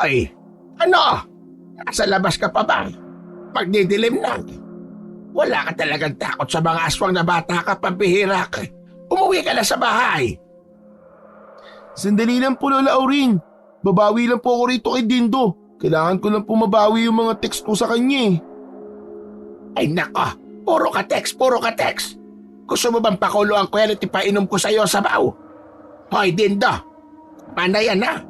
Ay, ano? Nasa labas ka pa ba? Magdidilim na. Wala ka talagang takot sa mga aswang na bata ka, pambihira ka. Umuwi ka na sa bahay. Sandali lang po, Lola Auring. Babawi lang po ako rito kay Dindo. Kailangan ko lang po mabawi yung mga text ko sa kanya eh. Ay nako, puro ka text. Gusto mo bang pakulo ang quality pa inom ko sa'yo sa baw? Hoy Dindo, panayan na.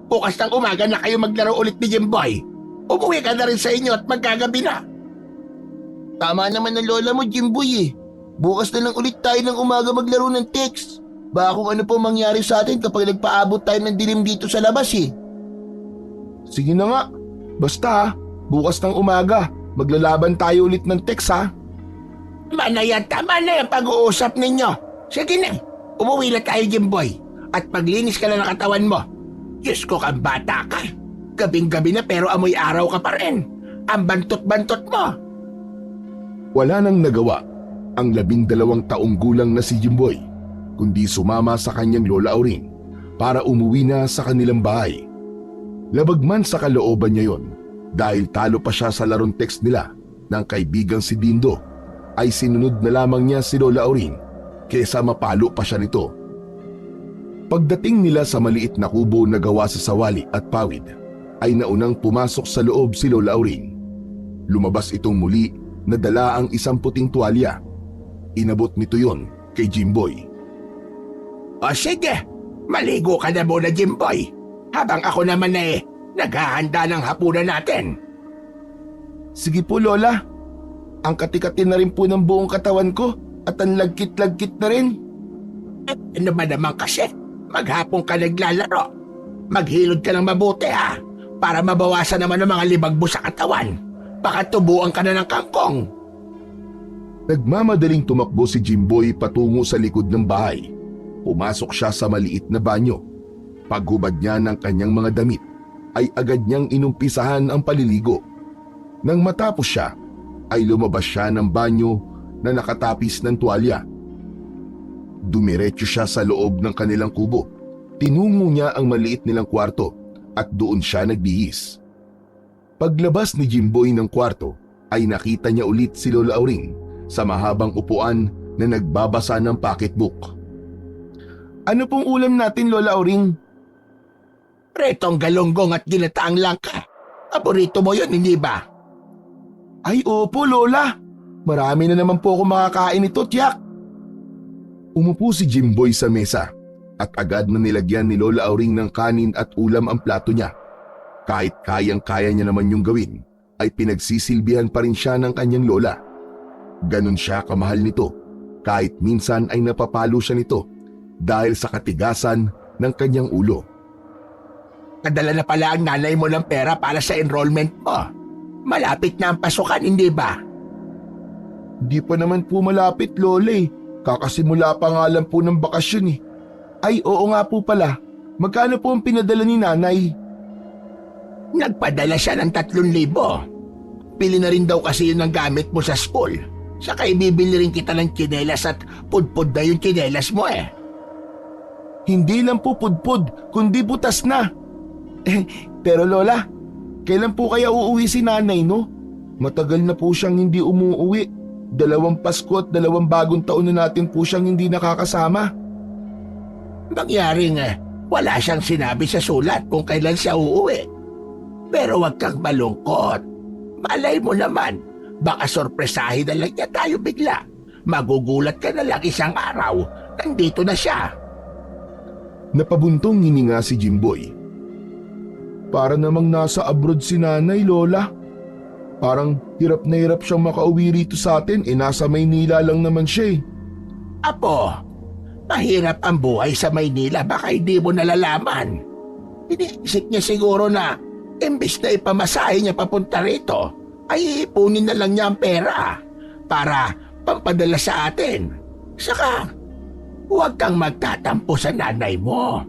Bukas ng umaga na kayo maglaro ulit ni Jimboy. Umuwi ka na rin sa inyo at magkagabi na. Tama naman ng lola mo, Jimboy eh. Bukas na lang ulit tayo ng umaga maglaro ng text. Baka kung ano po mangyari sa atin kapag nagpaabot tayo ng dilim dito sa labas eh. Sige na nga. Basta ha, bukas ng umaga, maglalaban tayo ulit ng text ha. Tama na yung pag-uusap ninyo. Sige na, umuwi na tayo Jimboy. At paglinis ka na ng katawan mo. Diyos ko kang bata ka. Gabing-gabi na pero amoy araw ka pa rin. Ang bantot-bantot mo. Wala nang nagawa ang 12 taong gulang na si Jimboy kundi sumama sa kanyang Lola Auring para umuwi na sa kanilang bahay. Labag man sa kalooban niya yon dahil talo pa siya sa larong text nila ng kaibigang si Dindo ay sinunod na lamang niya si Lola Auring kaysa mapalo pa siya nito. Pagdating nila sa maliit na kubo na gawa sa sawali at pawid ay naunang pumasok sa loob si Lola Auring. Lumabas itong muli na dala ang isang puting tuwalya. Inabot nito yon kay Jimboy. O sige, maligo ka na muna Jimboy. Habang ako naman naghahanda ng hapunan natin. Sige po Lola. Ang katikatin na rin po ng buong katawan ko at ang lagkit-lagkit na rin. Ano ba naman kasi? Maghapon ka naglalaro. Maghilod ka ng mabuti ha. Para mabawasan naman ang mga libag mo sa katawan. Baka tubuan ka na ng kangkong. Nagmamadaling tumakbo si Jimboy patungo sa likod ng bahay. Pumasok siya sa maliit na banyo. Paghubad niya ng kanyang mga damit, ay agad niyang inumpisahan ang paliligo. Nang matapos siya, ay lumabas siya ng banyo na nakatapis ng tuwalya. Dumiretso siya sa loob ng kanilang kubo. Tinungo niya ang maliit nilang kwarto at doon siya nagbihis. Paglabas ni Jimboy ng kwarto ay nakita niya ulit si Lola Auring sa mahabang upuan na nagbabasa ng pocketbook. Ano pong ulam natin, Lola Auring? Pretong galonggong at ginataang langka. Paborito mo yun, hindi ba? Ay opo, Lola. Marami na naman po ako makakain nito, tiyak. Umupo si Jimboy sa mesa at agad na nilagyan ni Lola Auring ng kanin at ulam ang plato niya. Kahit kayang-kaya niya naman yung gawin, ay pinagsisilbihan pa rin siya ng kanyang lola. Ganon siya kamahal nito, kahit minsan ay napapalo siya nito dahil sa katigasan ng kanyang ulo. Kadala na pala ang nanay mo ng pera para sa enrollment mo. Malapit na ang pasukan, hindi ba? Hindi pa naman po malapit, Lola eh. Kakasimula pa nga lang po ng bakasyon eh. Ay oo nga po pala, magkano po ang pinadala ni nanay? Nagpadala siya ng 3,000. Pili na rin daw kasi yun ang gamit mo sa school. Saka ibibili rin kita ng tsinelas at pudpud na yung tsinelas mo eh. Hindi lang po pudpud, kundi butas na. Pero Lola, kailan po kaya uuwi si nanay no? Matagal na po siyang hindi umuuwi. 2 Pasko at 2 bagong taon na natin po siyang hindi nakakasama. Nangyari nga, wala siyang sinabi sa sulat kung kailan siya uuwi. Pero wag kang malungkot. Malay mo naman, baka sorpresahin na lang niya tayo bigla. Magugulat ka na lang isang araw, nandito na siya. Napabuntong hininga si Jimboy. Para namang nasa abroad si nanay, Lola. Parang hirap na hirap siyang makauwi rito sa atin, nasa Maynila lang naman siya eh. Apo, mahirap ang buhay sa Maynila, baka hindi mo nalalaman. Iniisip niya siguro na imbis na ipamasahe niya papunta rito, ay ipunin na lang niya ang pera para pampadala sa atin. Saka, huwag kang magtatampo sa nanay mo.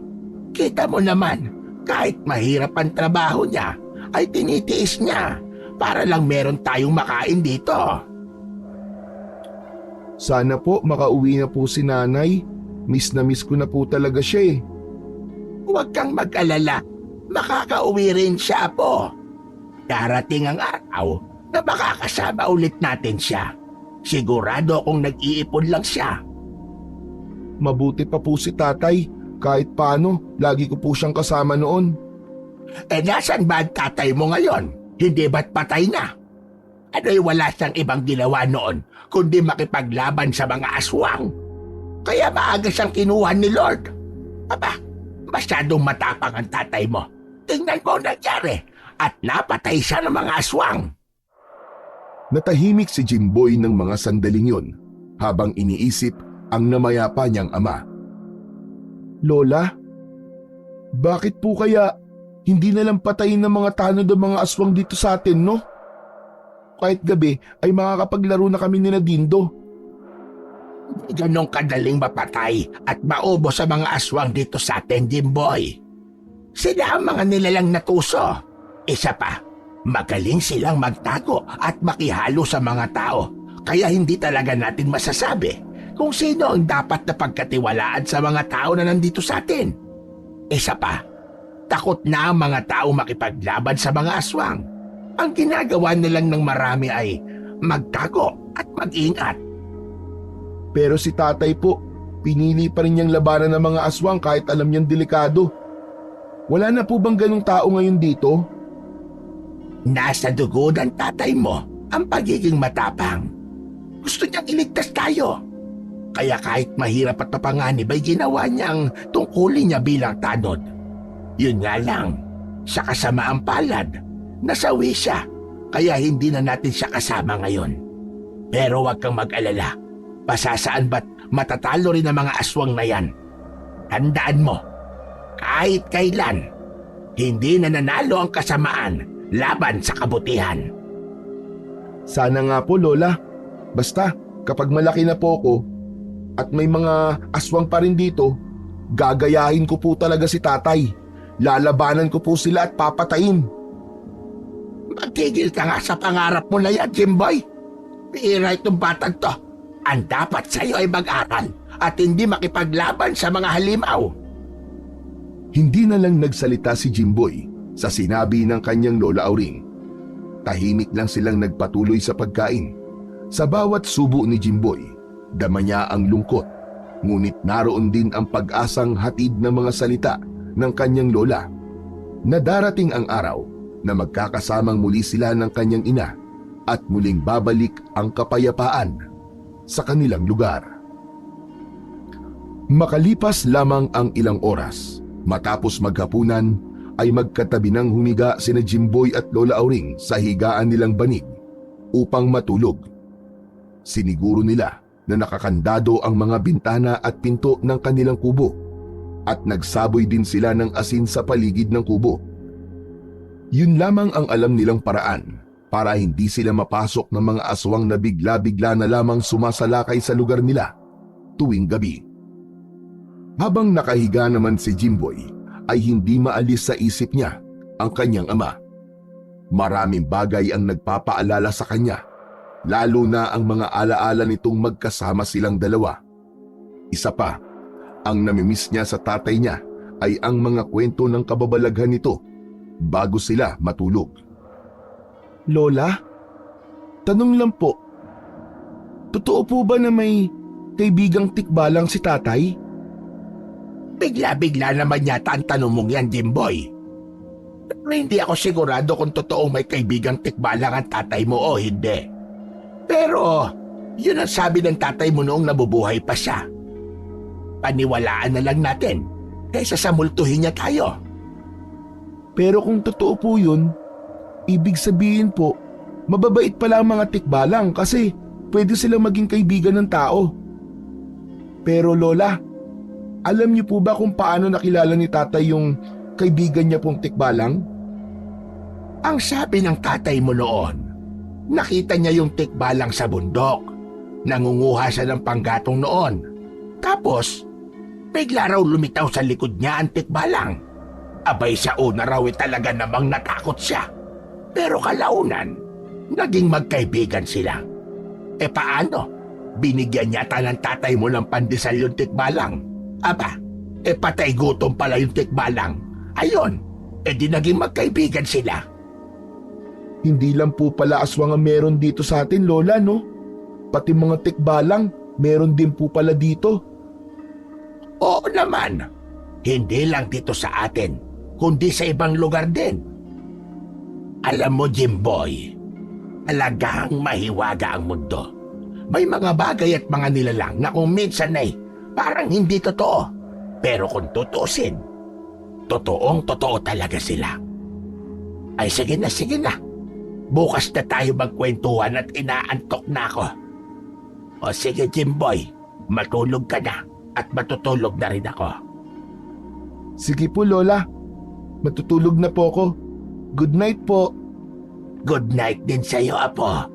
Kita mo naman, kahit mahirap ang trabaho niya, ay tinitiis niya para lang meron tayong makain dito. Sana po makauwi na po si nanay. Miss na miss ko na po talaga siya eh. Huwag kang mag-alala. makakauwi rin siya, Apo. Darating ang araw na makakasama ulit natin siya. Sigurado akong nag-iipon lang siya. Mabuti pa po si tatay. Kahit paano, lagi ko po siyang kasama noon. Nasan ba ang tatay mo ngayon? Hindi ba't patay na? Ano'y wala siyang ibang ginawa noon kundi makipaglaban sa mga aswang. Kaya maaga siyang kinuha ni Lord. Aba, masyadong matapang ang tatay mo. Tingnan mo ang nangyari at napatay siya ng mga aswang. Natahimik si Jimboy ng mga sandaling yon habang iniisip ang namayapa niyang ama. Lola, bakit po kaya hindi na lang patayin ng mga tanod ang mga aswang dito sa atin, no? Kahit gabi ay makakapaglaro na kami ni Dindo. Ganong kadaling mapatay at maubos sa mga aswang dito sa atin, Jimboy. Sila ang mga nilalang natuso. Isa pa, magaling silang magtago at makihalo sa mga tao. Kaya hindi talaga natin masasabi kung sino ang dapat na pagkatiwalaan sa mga tao na nandito sa atin. Isa pa, takot na ang mga tao makipaglaban sa mga aswang. Ang ginagawa nilang ng marami ay magtago at mag-ingat. Pero si tatay po, pinili pa rin niyang labanan ng mga aswang kahit alam niyang delikado. Wala na po bang ganong tao ngayon dito? Nasa dugo ng tatay mo ang pagiging matapang. Gusto niyang iligtas tayo. Kaya kahit mahirap at mapanganib ay ginawa niyang tungkulin niya bilang tanod. Yun nga lang, sa kasamaang palad, nasawi siya, kaya hindi na natin siya kasama ngayon. Pero huwag kang mag-alala, pasasaan ba't matatalo rin ang mga aswang na yan. Tandaan mo, kahit kailan, hindi na nanalo ang kasamaan laban sa kabutihan. Sana nga po, Lola. Basta, kapag malaki na po ako at may mga aswang pa rin dito, gagayahin ko po talaga si tatay. Lalabanan ko po sila at papatayin. Magtigil ka nga sa pangarap mo na yan, Jimboy. Piira itong batang to. Ang dapat sa'yo ay mag-aral at hindi makipaglaban sa mga halimaw. Hindi na lang nagsalita si Jimboy sa sinabi ng kanyang Lola Auring. Tahimik lang silang nagpatuloy sa pagkain. Sa bawat subo ni Jimboy, dama niya ang lungkot, ngunit naroon din ang pag-asang hatid ng mga salita ng kanyang lola na darating ang araw na magkakasamang muli sila ng kanyang ina at muling babalik ang kapayapaan sa kanilang lugar. Makalipas lamang ang ilang oras, matapos maghapunan ay magkatabi ng humiga sina Jimboy at Lola Auring sa higaan nilang banig upang matulog. Siniguro nila na nakakandado ang mga bintana at pinto ng kanilang kubo at nagsaboy din sila ng asin sa paligid ng kubo. Yun lamang ang alam nilang paraan para hindi sila mapasok ng mga aswang na bigla-bigla na lamang sumasalakay sa lugar nila tuwing gabi. Habang nakahiga naman si Jimboy ay hindi maalis sa isip niya ang kanyang ama. Maraming bagay ang nagpapaalala sa kanya, lalo na ang mga alaala nitong magkasama silang dalawa. Isa pa, ang namimiss niya sa tatay niya ay ang mga kwento ng kababalaghan nito bago sila matulog. Lola, tanong lang po, totoo po ba na may kaibigang tikbalang si tatay? Bigla-bigla naman yata ang tanong mong yan, Jimboy. Pero hindi ako sigurado kung totoong may kaibigang tikbalang ang tatay mo o hindi. Pero yun ang sabi ng tatay mo noong nabubuhay pa siya. Paniwalaan na lang natin kaysa sa multuhin niya tayo. Pero kung totoo po yun, ibig sabihin po, mababait pala ang mga tikbalang kasi pwede silang maging kaibigan ng tao. Pero Lola, alam niyo po ba kung paano nakilala ni tatay yung kaibigan niya pong tikbalang? Ang sabi ng tatay mo noon, nakita niya yung tikbalang sa bundok. Nangunguha siya ng panggatong noon. Tapos, bigla raw lumitaw sa likod niya ang tikbalang. Abay sa una raw talaga namang natakot siya. Pero kalaunan, naging magkaibigan sila. E paano? Binigyan yata ng tatay mo ng pandesal yung tikbalang. Aba, patay gutom pala yung tikbalang. Ayun, di naging magkaibigan sila. Hindi lang po pala aswang ang meron dito sa atin, Lola, no? Pati mga tikbalang, meron din po pala dito. Oo naman. Hindi lang dito sa atin, kundi sa ibang lugar din. Alam mo, Jimboy, talagang mahiwaga ang mundo. May mga bagay at mga nilalang na kung minsan ay parang hindi totoo. Pero kung tutuusin, totoong-totoo talaga sila. Ay sige na. Bukas na tayo magkwentuhan at inaantok na ako. O sige, Jimboy, matulog ka na at matutulog na rin ako. Sige po, Lola. Matutulog na po ako. Good night po. Good night din sa'yo, Apo.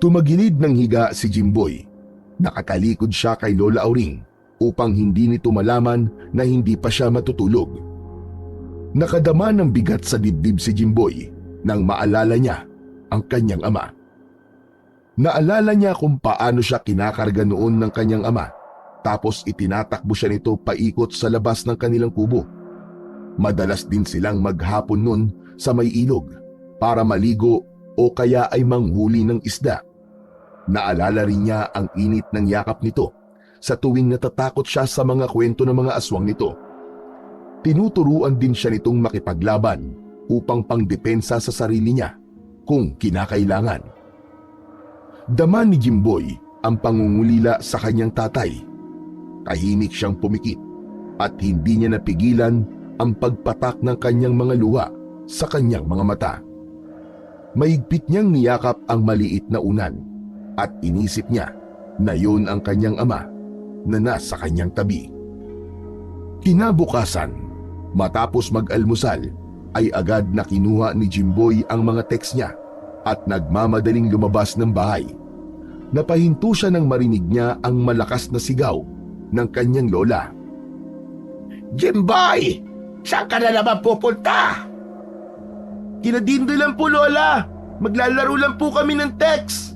Tumagilid ng higa si Jimboy. Nakatalikod siya kay Lola Auring upang hindi nito malaman na hindi pa siya matutulog. Nakadama ng bigat sa dibdib si Jimboy nang maalala niya ang kanyang ama. Naalala niya kung paano siya kinakarga noon ng kanyang ama, tapos itinatakbo siya nito paikot sa labas ng kanilang kubo. Madalas din silang maghapon noon sa may ilog para maligo o kaya ay manghuli ng isda. Naalala rin niya ang init ng yakap nito sa tuwing natatakot siya sa mga kwento ng mga aswang nito. Tinuturuan din siya nitong makipaglaban upang pangdepensa sa sarili niya kung kinakailangan. Dama ni Jimboy ang pangungulila sa kanyang tatay. Tahimik siyang pumikit at hindi niya napigilan ang pagpatak ng kanyang mga luha sa kanyang mga mata. Mahigpit niyang niyakap ang maliit na unan at inisip niya na yun ang kanyang ama na nasa kanyang tabi. Kinabukasan, matapos mag-almusal, ay agad na kinuha ni Jimboy ang mga text niya at nagmamadaling lumabas ng bahay. Napahinto siya nang marinig niya ang malakas na sigaw ng kanyang lola. Jimboy! Saan ka na naman pupunta? Kinadindo lang po, Lola. Maglalaro lang po kami ng text.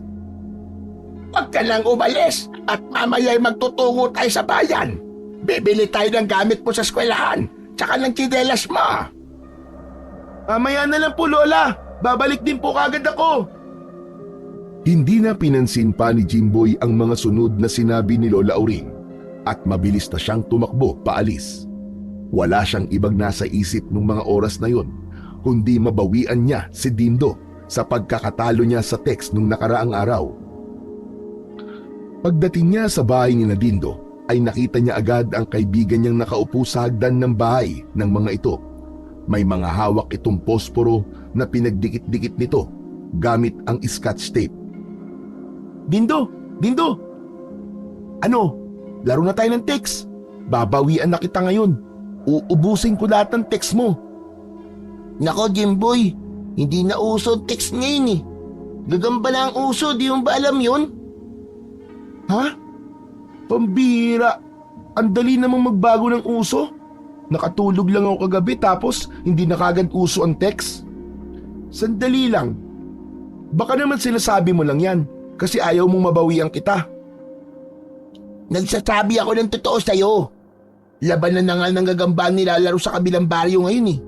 Huwag ka nang umalis at mamaya'y magtutungo tayo sa bayan. Bibili tayo ng gamit mo sa eskwelahan, tsaka ng tsinelas mo. Mamaya na lang po, Lola. Babalik din po kagad ako. Hindi na pinansin pa ni Jimboy ang mga sunod na sinabi ni Lola Auring at mabilis na siyang tumakbo paalis. Wala siyang ibang nasa isip nung mga oras na yon, kundi mabawian niya si Dindo sa pagkakatalo niya sa text nung nakaraang araw. Pagdating niya sa bahay ni Dindo, ay nakita niya agad ang kaibigan niyang nakaupo sa hagdan ng bahay ng mga ito. May mga hawak itong posporo na pinagdikit-dikit nito gamit ang scotch tape. Dindo! Ano? Laro na tayo ng text. Babawian na kita ngayon. Uubusin ko lahat ng text mo. Nako, Jimboy, hindi na uso ang text ngayon eh. Gagamba na ang uso, di mo ba alam yun? Ha? Pambihira. Ang dali namang magbago ng uso. Nakatulog lang ako kagabi tapos hindi na kagad uso ang text. Sandali lang. Baka naman sinasabi mo lang yan kasi ayaw mong mabawian kita. Nagsasabi ako ng totoo sa'yo. Labanan na nga ng gagambang nilalaro sa kabilang baryo ngayon eh.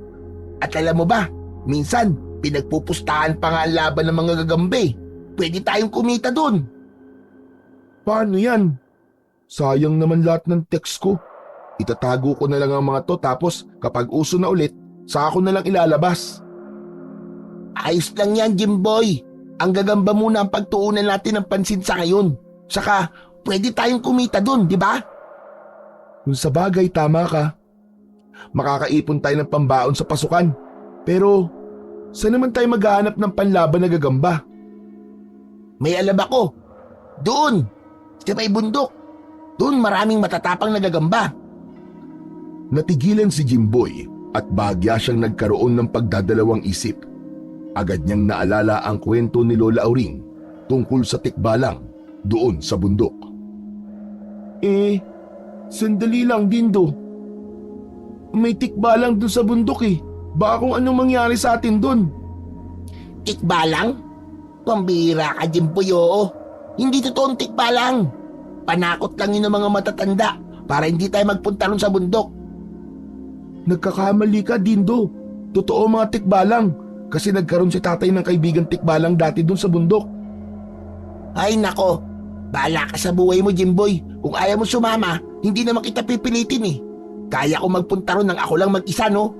At alam mo ba, minsan pinagpupustahan pa nga ang laban ng mga gagambe. Pwede tayong kumita dun. Paano yan? Sayang naman lahat ng text ko. Itatago ko na lang ang mga to tapos kapag uso na ulit, saka ko na lang ilalabas. Ayos lang yan, Jimboy. Ang gagamba muna ang pagtuunan natin ng pansin sa ngayon. Saka pwede tayong kumita dun, di ba? Kung sa bagay, tama ka. Makakaipon tayo ng pambaon sa pasukan. Pero saan naman tayo maghahanap ng panlaban na gagamba? May alam ako. Doon, sa may bundok. Doon maraming matatapang na gagamba. Natigilan si Jimboy at bahagya siyang nagkaroon ng pagdadalawang isip. Agad niyang naalala ang kwento ni Lola Auring tungkol sa tikbalang doon sa bundok. Sandali lang, Dindo. May tikbalang doon sa bundok eh. Baka kung anong mangyari sa atin doon. Tikbalang? Pambira ka, Jimboy, oo. Hindi totoong tikbalang. Panakot lang yun ng mga matatanda para hindi tayo magpunta ron sa bundok. Nagkakamali ka, Dindo. Totoo mga tikbalang. Kasi nagkaroon si tatay ng kaibigan tikbalang dati dun sa bundok. Ay nako, bahala ka sa buhay mo, Jimboy. Kung ayaw mo sumama, hindi naman kita pipilitin eh. Kaya ko magpunta ron ng ako lang mag-isa, no?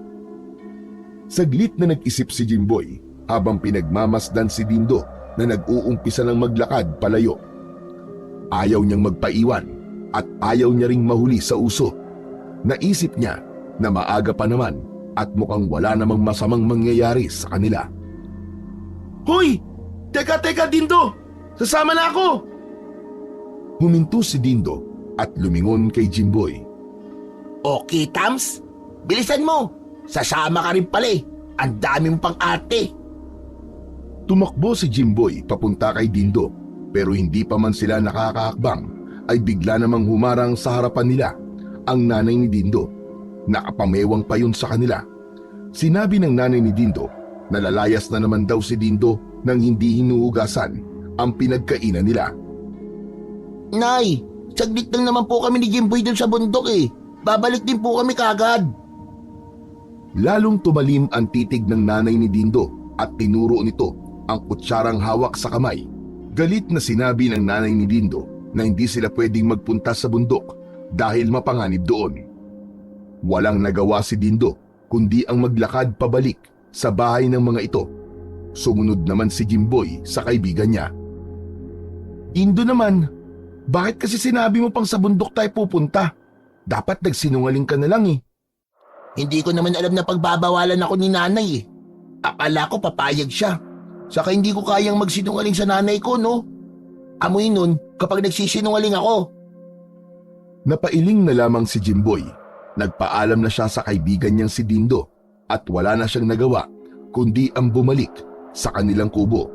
Saglit na nag-isip si Jimboy habang pinagmamasdan si Dindo na nag-uumpisa ng maglakad palayo. Ayaw niyang magpaiwan at ayaw niya ring mahuli sa uso. Naisip niya na maaga pa naman at mukhang wala namang masamang mangyayari sa kanila. Hoy! Teka Dindo! Sasama na ako! Huminto si Dindo at lumingon kay Jimboy. Okay, Tams. Bilisan mo. Sasama ka rin pala eh. Ang dami mong pang-arte. Tumakbo si Jimboy papunta kay Dindo pero hindi pa man sila nakakaakbang ay bigla namang humarang sa harapan nila ang nanay ni Dindo. Nakapamewang pa yun sa kanila. Sinabi ng nanay ni Dindo na lalayas na naman daw si Dindo nang hindi hinuhugasan ang pinagkainan nila. Nay, saglit lang naman po kami ni Jimboy dun sa bundok eh. Babalik din po kami kagad. Lalong tumalim ang titig ng nanay ni Dindo at tinuro nito ang kutsarang hawak sa kamay. Galit na sinabi ng nanay ni Dindo na hindi sila pwedeng magpunta sa bundok dahil mapanganib doon. Walang nagawa si Dindo kundi ang maglakad pabalik sa bahay ng mga ito. Sumunod naman si Jimboy sa kaibigan niya. Dindo naman, bakit kasi sinabi mo pang sa bundok tayo pupunta? Dapat nagsinungaling ka na lang eh. Hindi ko naman alam na pagbabawalan ako ni nanay eh. Akala ko papayag siya. Saka hindi ko kayang magsinungaling sa nanay ko, no? Amoy nun kapag nagsisinungaling ako. Napailing na lamang si Jimboy. Nagpaalam na siya sa kaibigan niyang si Dindo at wala na siyang nagawa kundi ang bumalik sa kanilang kubo.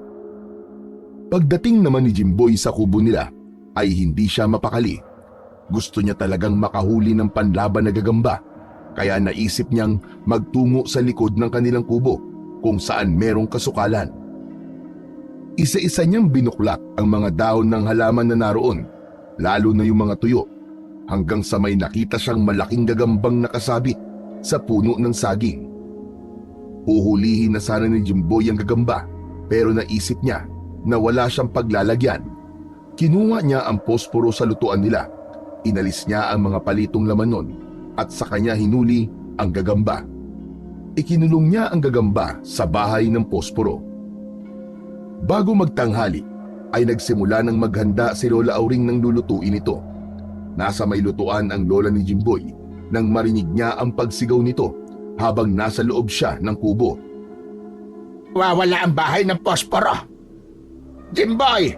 Pagdating naman ni Jimboy sa kubo nila ay hindi siya mapakali. Gusto niya talagang makahuli ng panlaban na gagamba kaya naisip niyang magtungo sa likod ng kanilang kubo kung saan merong kasukalan. Isa-isa niyang binuklak ang mga dahon ng halaman na naroon, lalo na yung mga tuyo, hanggang sa may nakita siyang malaking gagambang nakasabit sa puno ng saging. Uhulihin na sana ni Jimboy ang gagamba pero naisip niya na wala siyang paglalagyan. Kinuha niya ang posporo sa lutuan nila, inalis niya ang mga palitong laman nun at sa kanya hinuli ang gagamba. Ikinulong niya ang gagamba sa bahay ng posporo. Bago magtanghali ay nagsimula ng maghanda si Lola Auring ng lulutuin ito. Nasa may lutuan ang lola ni Jimboy nang marinig niya ang pagsigaw nito habang nasa loob siya ng kubo. Wawala ang bahay ng posporo. Jimboy,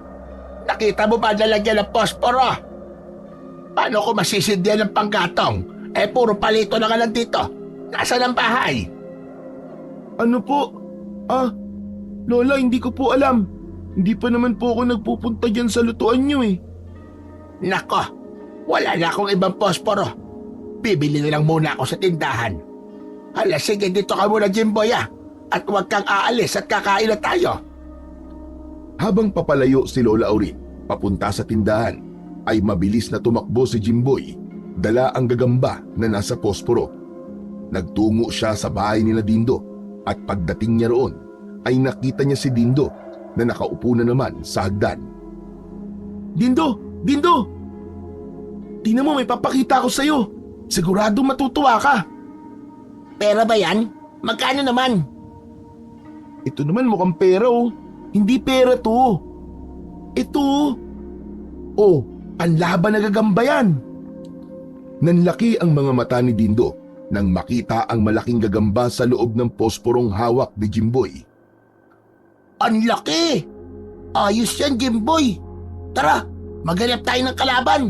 nakita mo ba lalagyan ng posporo? Paano ko masisindihan ng panggatong? Puro palito na ka lang dito. Nasaan ang bahay? Ano po? Lola, hindi ko po alam. Hindi pa naman po ako nagpupunta dyan sa lutuan niyo eh. Nako, wala na akong ibang posporo. Bibili na lang muna ako sa tindahan. Hala, sige dito ka muna, Jimboy at huwag kang aalis at kakain na tayo. Habang papalayo si Lola Auring papunta sa tindahan, ay mabilis na tumakbo si Jimboy, dala ang gagamba na nasa posporo. Nagtungo siya sa bahay nila Dindo at pagdating niya roon ay nakita niya si Dindo na nakaupo na naman sa hagdan. Dindo! Dindo! Tingnan mo, may papakita ko sa'yo. Sigurado matutuwa ka. Pera ba yan? Magkano naman? Ito naman mukhang pera oh. Hindi pera to. Ito. Oh, panlaban na gagamba yan. Nanlaki ang mga mata ni Dindo nang makita ang malaking gagamba sa loob ng posporong hawak ni Jimboy. Ang laki! Ayos yan, Jimboy. Tara, maghanap tayo ng kalaban.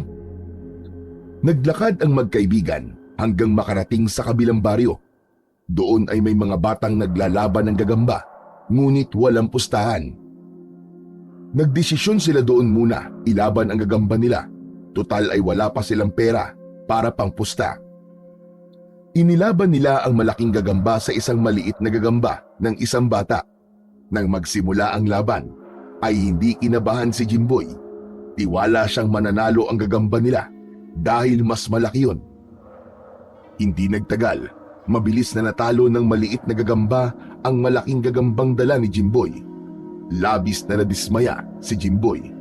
Naglakad ang magkaibigan hanggang makarating sa kabilang baryo. Doon ay may mga batang naglalaban ng gagamba, ngunit walang pustahan. Nagdesisyon sila doon muna ilaban ang gagamba nila. Total ay wala pa silang pera para pangpusta. Inilaban nila ang malaking gagamba sa isang maliit na gagamba ng isang bata. Nang magsimula ang laban, ay hindi kinabahan si Jimboy. Tiwala siyang mananalo ang gagamba nila dahil mas malaki yun. Hindi nagtagal mabilis na natalo ng maliit na gagamba ang malaking gagambang dala ni Jimboy. Labis na nadismaya si Jimboy.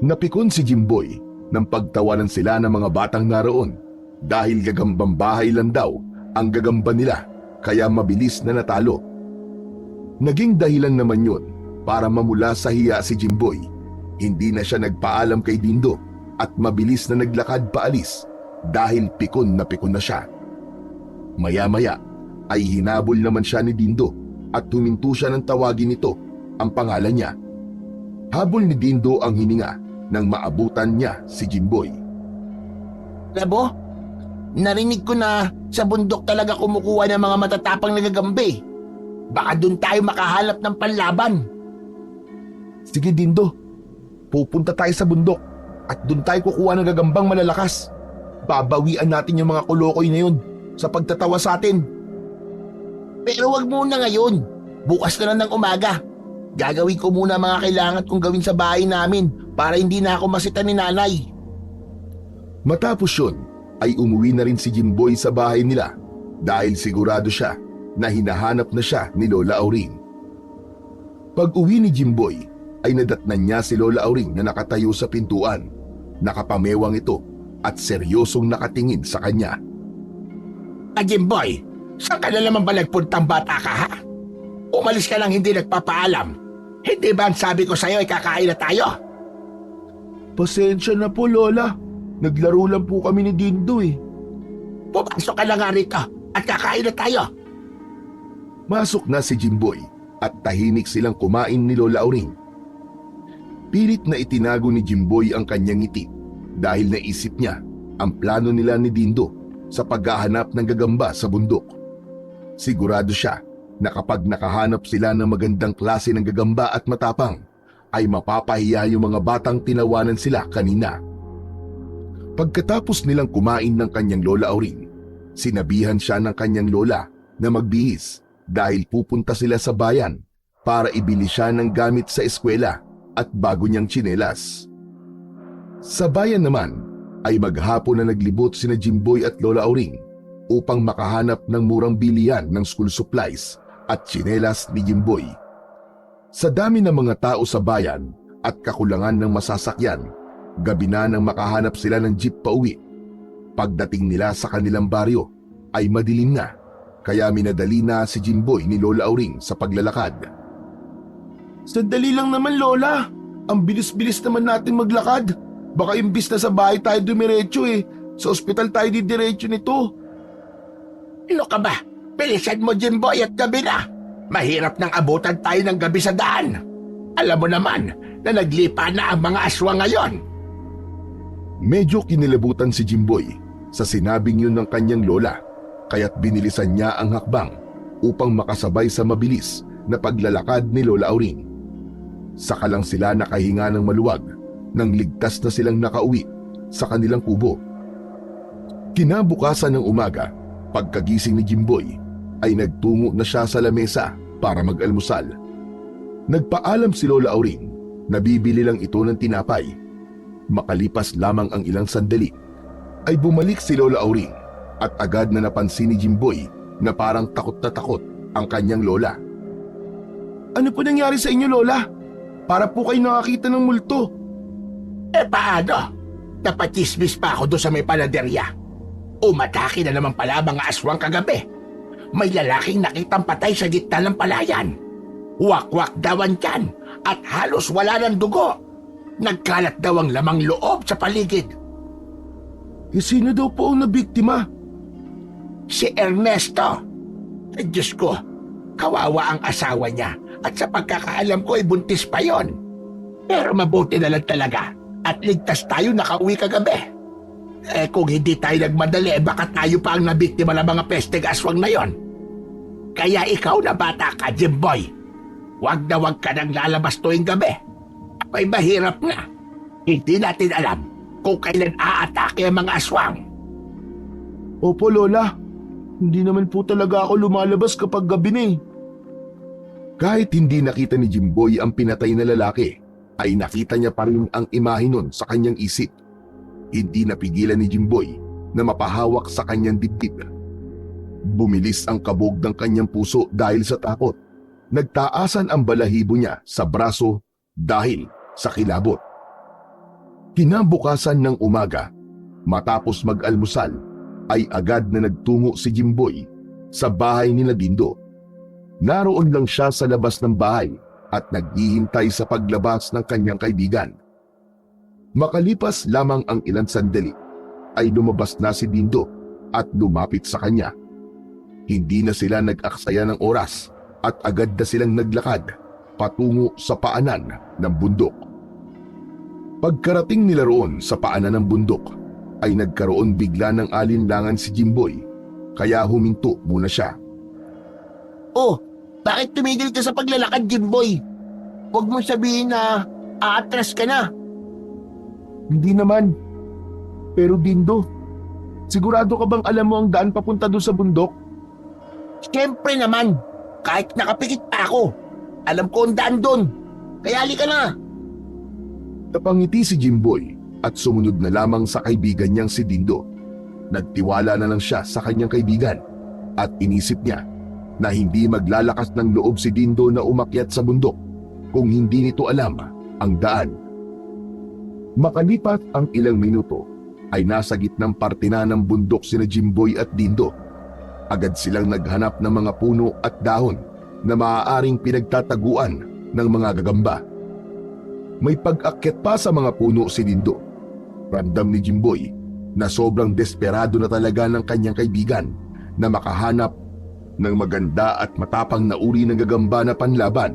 Napikon si Jimboy nang pagtawanan sila ng mga batang naroon dahil gagambang bahay lang daw ang gagamba nila kaya mabilis na natalo. Naging dahilan naman yun para mamula sa hiya si Jimboy. Hindi na siya nagpaalam kay Dindo at mabilis na naglakad paalis dahil pikon na siya. Maya-maya ay hinabol naman siya ni Dindo at huminto siya ng tawagin nito ang pangalan niya. Habol ni Dindo ang hininga nang maabutan niya si Jimboy. Labo, narinig ko na sa bundok talaga kumukuha ng mga matatapang na gagambe. Baka doon tayo makahanap ng panlaban. Sige Dindo, pupunta tayo sa bundok at doon tayo kukuha ng gagambang malalakas. Babawian natin yung mga kolokoy na yun sa pagtatawa sa atin. Pero wag muna ngayon. Bukas na lang ng umaga. Gagawin ko muna mga kailangan kong gawin sa bahay namin para hindi na ako masita ni nanay. Matapos yun, ay umuwi na rin si Jimboy sa bahay nila dahil sigurado siya na hinahanap na siya ni Lola Auring. Pag-uwi ni Jimboy, ay nadatnan niya si Lola Auring na nakatayo sa pintuan. Nakapamewang ito at seryosong nakatingin sa kanya. Jimboy, saan ka na naman ba nagpuntang bata ka ha? Umalis ka lang hindi nagpapaalam. Hindi ba ang sabi ko sa'yo ay kakain na tayo? Pasensya na po Lola, naglaro lang po kami ni Dindo eh. Pumasok ka na nga rito at kakain na tayo. Masok na si Jimboy at tahimik silang kumain ni Lola Auring. Pilit na itinago ni Jimboy ang kanyang ngiti dahil naisip niya ang plano nila ni Dindo sa paghahanap ng gagamba sa bundok. Sigurado siya na kapag nakahanap sila ng magandang klase ng gagamba at matapang, ay mapapahiya yung mga batang tinawanan sila kanina. Pagkatapos nilang kumain ng kanyang Lola Auring, sinabihan siya ng kanyang lola na magbihis dahil pupunta sila sa bayan para ibili siya ng gamit sa eskwela at bago niyang tsinelas. Sa bayan naman ay maghapon na naglibot sina Jimboy at Lola Auring upang makahanap ng murang bilihan ng school supplies at tsinelas ni Jimboy. Sa dami ng mga tao sa bayan at kakulangan ng masasakyan, gabi na nang makahanap sila ng jeep pauwi. Pagdating nila sa kanilang baryo ay madilim na, kaya minadali na si Jimboy ni Lola Auring sa paglalakad. Sandali lang naman Lola, ang bilis-bilis naman natin maglakad. Baka imbis na sa bahay tayo dumiretso sa ospital tayo didiretso nito. Ano ka ba? Bilisan mo Jimboy at gabi na. Mahirap nang abutan tayo ng gabi sa daan. Alam mo naman na naglipa na ang mga aswang ngayon. Medyo kinilabutan si Jimboy sa sinabing yun ng kanyang lola, kaya't binilisan niya ang hakbang upang makasabay sa mabilis na paglalakad ni Lola Auring. Saka lang sila nakahinga ng maluwag nang ligtas na silang nakauwi sa kanilang kubo. Kinabukasan ng umaga, pagkagising ni Jimboy, ay nagtungo na siya sa lamesa para mag-almusal. Nagpaalam si Lola Auring na bibili lang ito ng tinapay. Makalipas lamang ang ilang sandali, ay bumalik si Lola Auring at agad na napansin ni Jimboy na parang takot na takot ang kanyang lola. Ano po nangyari sa inyo Lola? Para po kayo nakakita ng multo. Paano? Napatismis pa ako doon sa may panaderya. Umatake na naman pala mga aswang kagabi. May lalaking nakitang patay sa gitna ng palayan. Wak-wak daw ang tiyan at halos wala ng dugo. Nagkalat daw ang lamang loob sa paligid. Sino daw po ang nabiktima? Si Ernesto. Diyos ko, kawawa ang asawa niya at sa pagkakaalam ko ay buntis pa yon. Pero mabuti na lang talaga at ligtas tayo nakauwi kagabi. Kung hindi tayo nagmadali, baka tayo pa ang nabiktima ng mga pesteng aswang na yon. Kaya ikaw na bata ka, Jimboy. Huwag na huwag ka nang lalabas tuwing gabi. Ay mahirap na. Hindi natin alam kung kailan aatake ang mga aswang. Opo Lola, hindi naman po talaga ako lumalabas kapag gabi na Kahit hindi nakita ni Jimboy ang pinatay na lalaki, ay nakita niya pa rin ang imahe nun sa kanyang isip. Hindi napigilan ni Jimboy na mapahawak sa kanyang dibdib. Bumilis ang kabog ng kanyang puso dahil sa takot. Nagtaasan ang balahibo niya sa braso dahil sa kilabot. Kinabukasan ng umaga, matapos mag-almusal, ay agad na nagtungo si Jimboy sa bahay ni Dindo. Naroon lang siya sa labas ng bahay at naghihintay sa paglabas ng kanyang kaibigan. Makalipas lamang ang ilang sandali, ay lumabas na si Dindo at lumapit sa kanya. Hindi na sila nag-aksaya ng oras at agad na silang naglakad patungo sa paanan ng bundok. Pagkarating nila roon sa paanan ng bundok, ay nagkaroon bigla ng alinlangan si Jimboy, kaya huminto muna siya. Oh, bakit tumigil ka sa paglalakad, Jimboy? Huwag mong sabihin na aatras ka na. Hindi naman. Pero Dindo, sigurado ka bang alam mo ang daan papunta doon sa bundok? Siyempre naman, kahit nakapikit pa ako, alam ko ang daan doon. Kaya halika na. Napangiti si Jimboy at sumunod na lamang sa kaibigan niyang si Dindo. Nagtiwala na lang siya sa kanyang kaibigan at inisip niya na hindi maglalakas ng loob si Dindo na umakyat sa bundok kung hindi nito alam ang daan. Makalipas ang ilang minuto ay nasa gitnang parte na ng bundok sina Jimboy at Dindo. Agad silang naghanap ng mga puno at dahon na maaaring pinagtataguan ng mga gagamba. May pag-akyat pa sa mga puno si Dindo. Ramdam ni Jimboy na sobrang desperado na talaga ng kanyang kaibigan na makahanap ng maganda at matapang na uri ng gagamba na panlaban.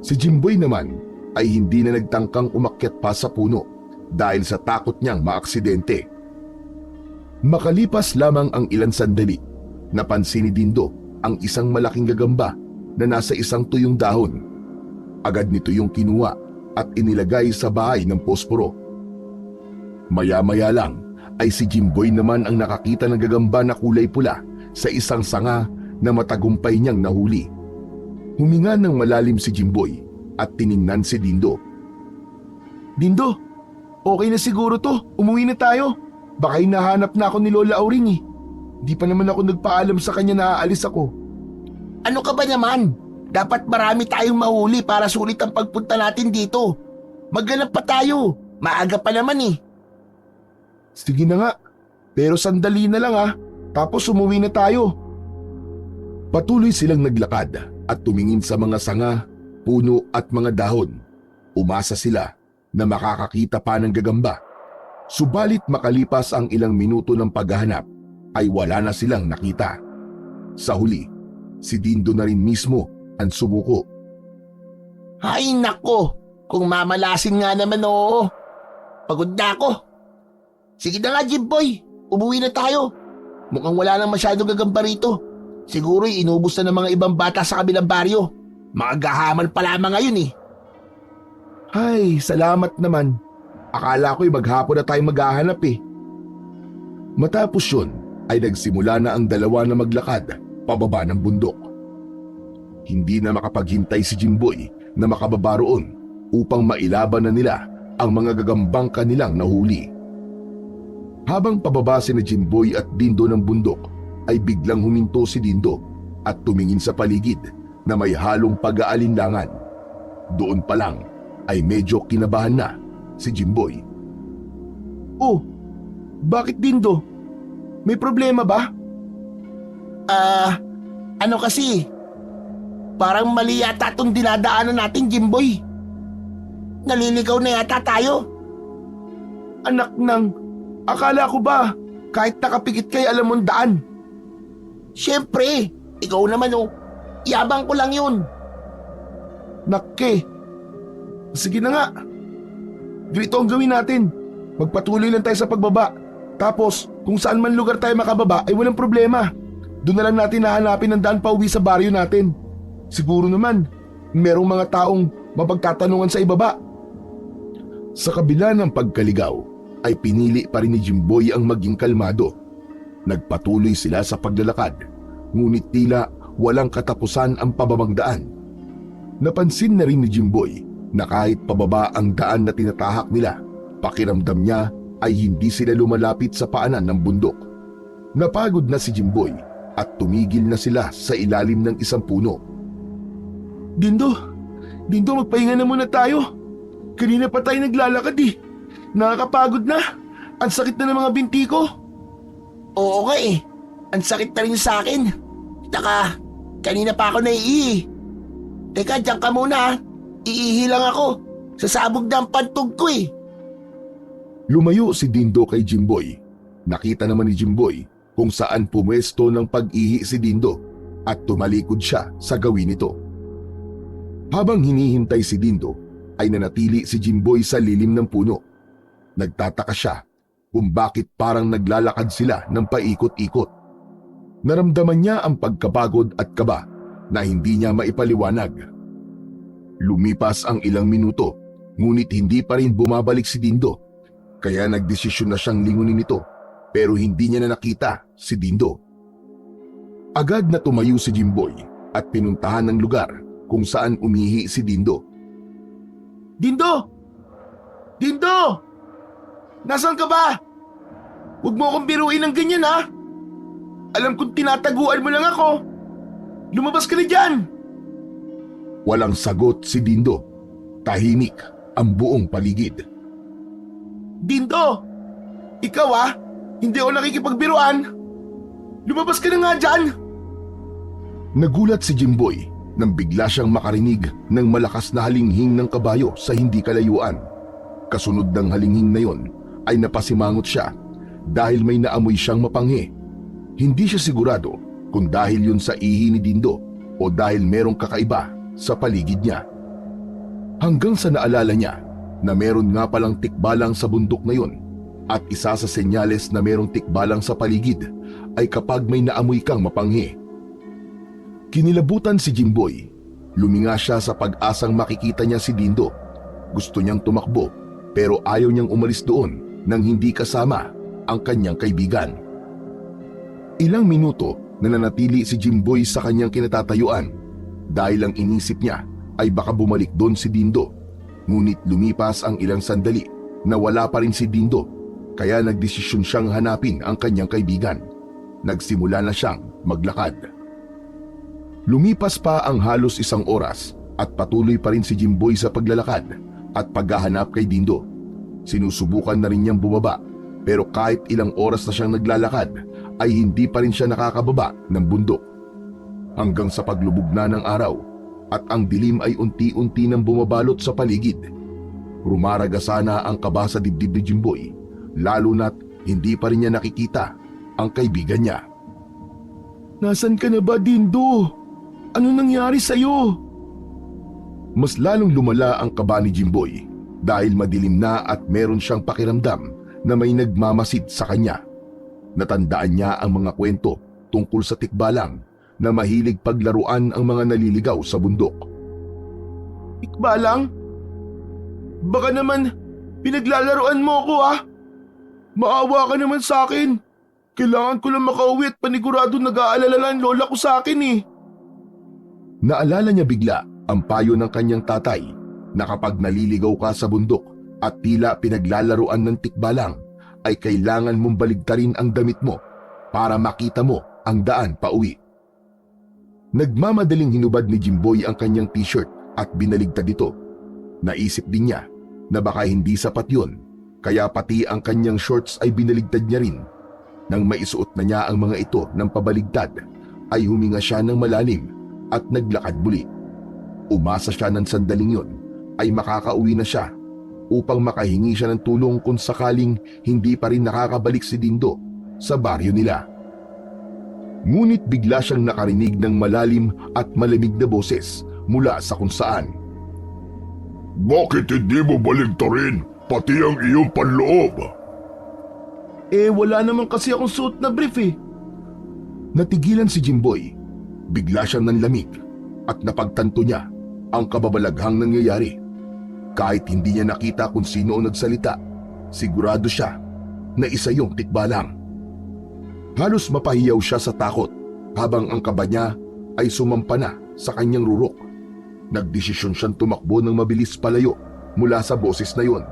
Si Jimboy naman ay hindi na nagtangkang umakyat pa sa puno dahil sa takot niyang maaksidente. Makalipas lamang ang ilang sandali, napansin ni Dindo ang isang malaking gagamba na nasa isang tuyong dahon. Agad nito yung kinuha at inilagay sa bahay ng posporo. Maya-maya lang ay si Jimboy naman ang nakakita ng gagamba na kulay pula sa isang sanga na matagumpay niyang nahuli. Huminga ng malalim si Jimboy at tiningnan si Dindo. Dindo, okay na siguro to. Umuwi na tayo. Baka hinahanap na ako ni Lola Auring eh. Di pa naman ako nagpaalam sa kanya na aalis ako. Ano ka ba naman? Dapat marami tayong mahuli para sulit ang pagpunta natin dito. Maghanap pa tayo. Maaga pa naman eh. Sige na nga. Pero sandali na lang ah. Tapos umuwi na tayo. Patuloy silang naglakad at tumingin sa mga sanga, puno at mga dahon. Umasa sila na makakakita pa ng gagamba. Subalit makalipas ang ilang minuto ng paghahanap ay wala na silang nakita. Sa huli, si Dindo na rin mismo ang sumuko. Ay nako, kung mamalasin nga naman oo. Pagod na ako. Sige na nga Jimboy, umuwi na tayo. Mukhang wala nang masyadong gagamba rito. Siguro'y inubos na ng mga ibang bata sa kabilang baryo. Mga gahaman pa lamang ngayon eh. Ay, salamat naman. Akala ko'y maghapon na tayo maghahanap eh. Matapos yun ay nagsimula na ang dalawa na maglakad pababa ng bundok. Hindi na makapaghintay si Jimboy na makababa roon upang mailaban na nila ang mga gagambang kanilang nahuli. Habang pababa si Jimboy at Dindo ng bundok ay biglang huminto si Dindo at tumingin sa paligid na may halong pag-aalinlangan. Doon pa lang ay medyo kinabahan na si Jimboy. Oh, bakit Dindo? May problema ba? Ano kasi? Parang mali yata itong dinadaanan natin, Jimboy. Naliligaw na yata tayo. Anak ng, akala ko ba kahit nakapikit kay alam mong daan? Siyempre, ikaw naman oh. Yabang ko lang yun. Nakke. Sige na nga. Ganito ang gawin natin. Magpatuloy lang tayo sa pagbaba. Tapos, kung saan man lugar tayo makababa ay walang problema. Doon na lang natin hahanapin ang daan pauwi sa baryo natin. Siguro naman, merong mga taong mapagtatanungan sa ibaba. Sa kabila ng pagkaligaw, ay pinili pa rin ni Jimboy ang maging kalmado. Nagpatuloy sila sa paglalakad, ngunit tila walang katapusan ang pababangdaan. Napansin na rin ni Jimboy na kahit pababa ang daan na tinatahak nila, pakiramdam niya ay hindi sila lumalapit sa paanan ng bundok. Napagod na si Jimboy at tumigil na sila sa ilalim ng isang puno. Dindo, magpahinga na muna tayo. Kanina pa tayo naglalakad eh. Nakakapagod na. Ang sakit na ng mga binti ko. Oo nga eh. Ang sakit na rin sa akin. Taka, kanina pa ako naiihi. Teka, diyan ka muna. Iihi lang ako. Sasabog na ang pantog ko eh. Lumayo si Dindo kay Jimboy. Nakita naman ni Jimboy kung saan pumwesto ng pag-ihi si Dindo at tumalikod siya sa gawin nito. Habang hinihintay si Dindo, ay nanatili si Jimboy sa lilim ng puno. Nagtataka siya kung bakit parang naglalakad sila ng paikot-ikot. Naramdaman niya ang pagkapagod at kaba na hindi niya maipaliwanag. Lumipas ang ilang minuto, ngunit hindi pa rin bumabalik si Dindo. Kaya nagdesisyon na siyang lingunin ito, pero hindi niya na nakita si Dindo. Agad na tumayo si Jimboy at pinuntahan ng lugar kung saan umihi si Dindo. Dindo! Nasaan ka ba? Huwag mo akong biruin ng ganyan ha. Alam kong tinataguan mo lang ako. Lumabas ka na dyan! Walang sagot si Dindo. Tahimik ang buong paligid. Dindo! Ikaw ha? Hindi ako nakikipagbiruan. Lumabas ka na nga dyan! Nagulat si Jimboy nang bigla siyang makarinig ng malakas na halinghing ng kabayo sa hindi kalayuan. Kasunod ng halinghing na yon ay napasimangot siya dahil may naamoy siyang mapanghi. Hindi siya sigurado kung dahil yun sa ihi ni Dindo o dahil merong kakaiba sa paligid niya. Hanggang sa naalala niya na meron nga palang tikbalang sa bundok na yon at isa sa senyales na merong tikbalang sa paligid ay kapag may naamoy kang mapanghi. Kinilabutan si Jimboy. Luminga siya sa pag-asang makikita niya si Dindo. Gusto niyang tumakbo pero ayaw niyang umalis doon nang hindi kasama ang kanyang kaibigan. Ilang minuto nananatili si Jimboy sa kanyang kinatatayuan dahil ang inisip niya ay baka bumalik doon si Dindo. Ngunit lumipas ang ilang sandali na wala pa rin si Dindo kaya nagdesisyon siyang hanapin ang kanyang kaibigan. Nagsimula na siyang maglakad. Lumipas pa ang halos isang oras at patuloy pa rin si Jimboy sa paglalakad at paghahanap kay Dindo. Sinusubukan na rin niyang bumaba pero kahit ilang oras na siyang naglalakad ay hindi pa rin siya nakakababa ng bundok. Hanggang sa paglubog na ng araw at ang dilim ay unti-unti nang bumabalot sa paligid. Rumaragasa na ang kaba sa dibdib ni Jimboy, lalo na't hindi pa rin niya nakikita ang kaibigan niya. Nasaan ka na ba, Dindo? Ano nangyari sa'yo? Mas lalong lumala ang kaba ni Jimboy dahil madilim na at meron siyang pakiramdam na may nagmamasid sa kanya. Natandaan niya ang mga kwento tungkol sa tikbalang na mahilig paglaruan ang mga naliligaw sa bundok. Tikbalang? Baka naman pinaglalaruan mo ako ha? Maawa ka naman sa akin. Kailangan ko lang makauwi at panigurado nag-aalala ang lola ko sa akin eh. Naalala niya bigla ang payo ng kanyang tatay na kapag naliligaw ka sa bundok at tila pinaglalaruan ng tikbalang ay kailangan mong baligtarin ang damit mo para makita mo ang daan pauwi. Nagmamadaling hinubad ni Jimboy ang kanyang t-shirt at binaligtad ito. Naisip din niya na baka hindi sapat yun kaya pati ang kanyang shorts ay binaligtad niya rin. Nang maisuot na niya ang mga ito ng pabaligtad ay huminga siya ng malalim at naglakad muli. Umasa siya ng sandaling yon ay makakauwi na siya upang makahingi siya ng tulong kung sakaling hindi pa rin nakakabalik si Dindo sa baryo nila. Ngunit bigla siyang nakarinig ng malalim at malamig na boses mula sa kung saan. Bakit hindi mo baligtarin pati ang iyong panloob? Wala naman kasi akong suot na brief eh. Natigilan si Jimboy. Bigla siyang nanlamig at napagtanto niya ang kababalaghang nangyayari. Kahit hindi niya nakita kung sino ang nagsalita, sigurado siya na isa yung tikbalang. Halos mapahiyaw siya sa takot habang ang kaba niya ay sumampa na sa kanyang rurok. Nagdesisyon siyang tumakbo ng mabilis palayo mula sa boses na yon.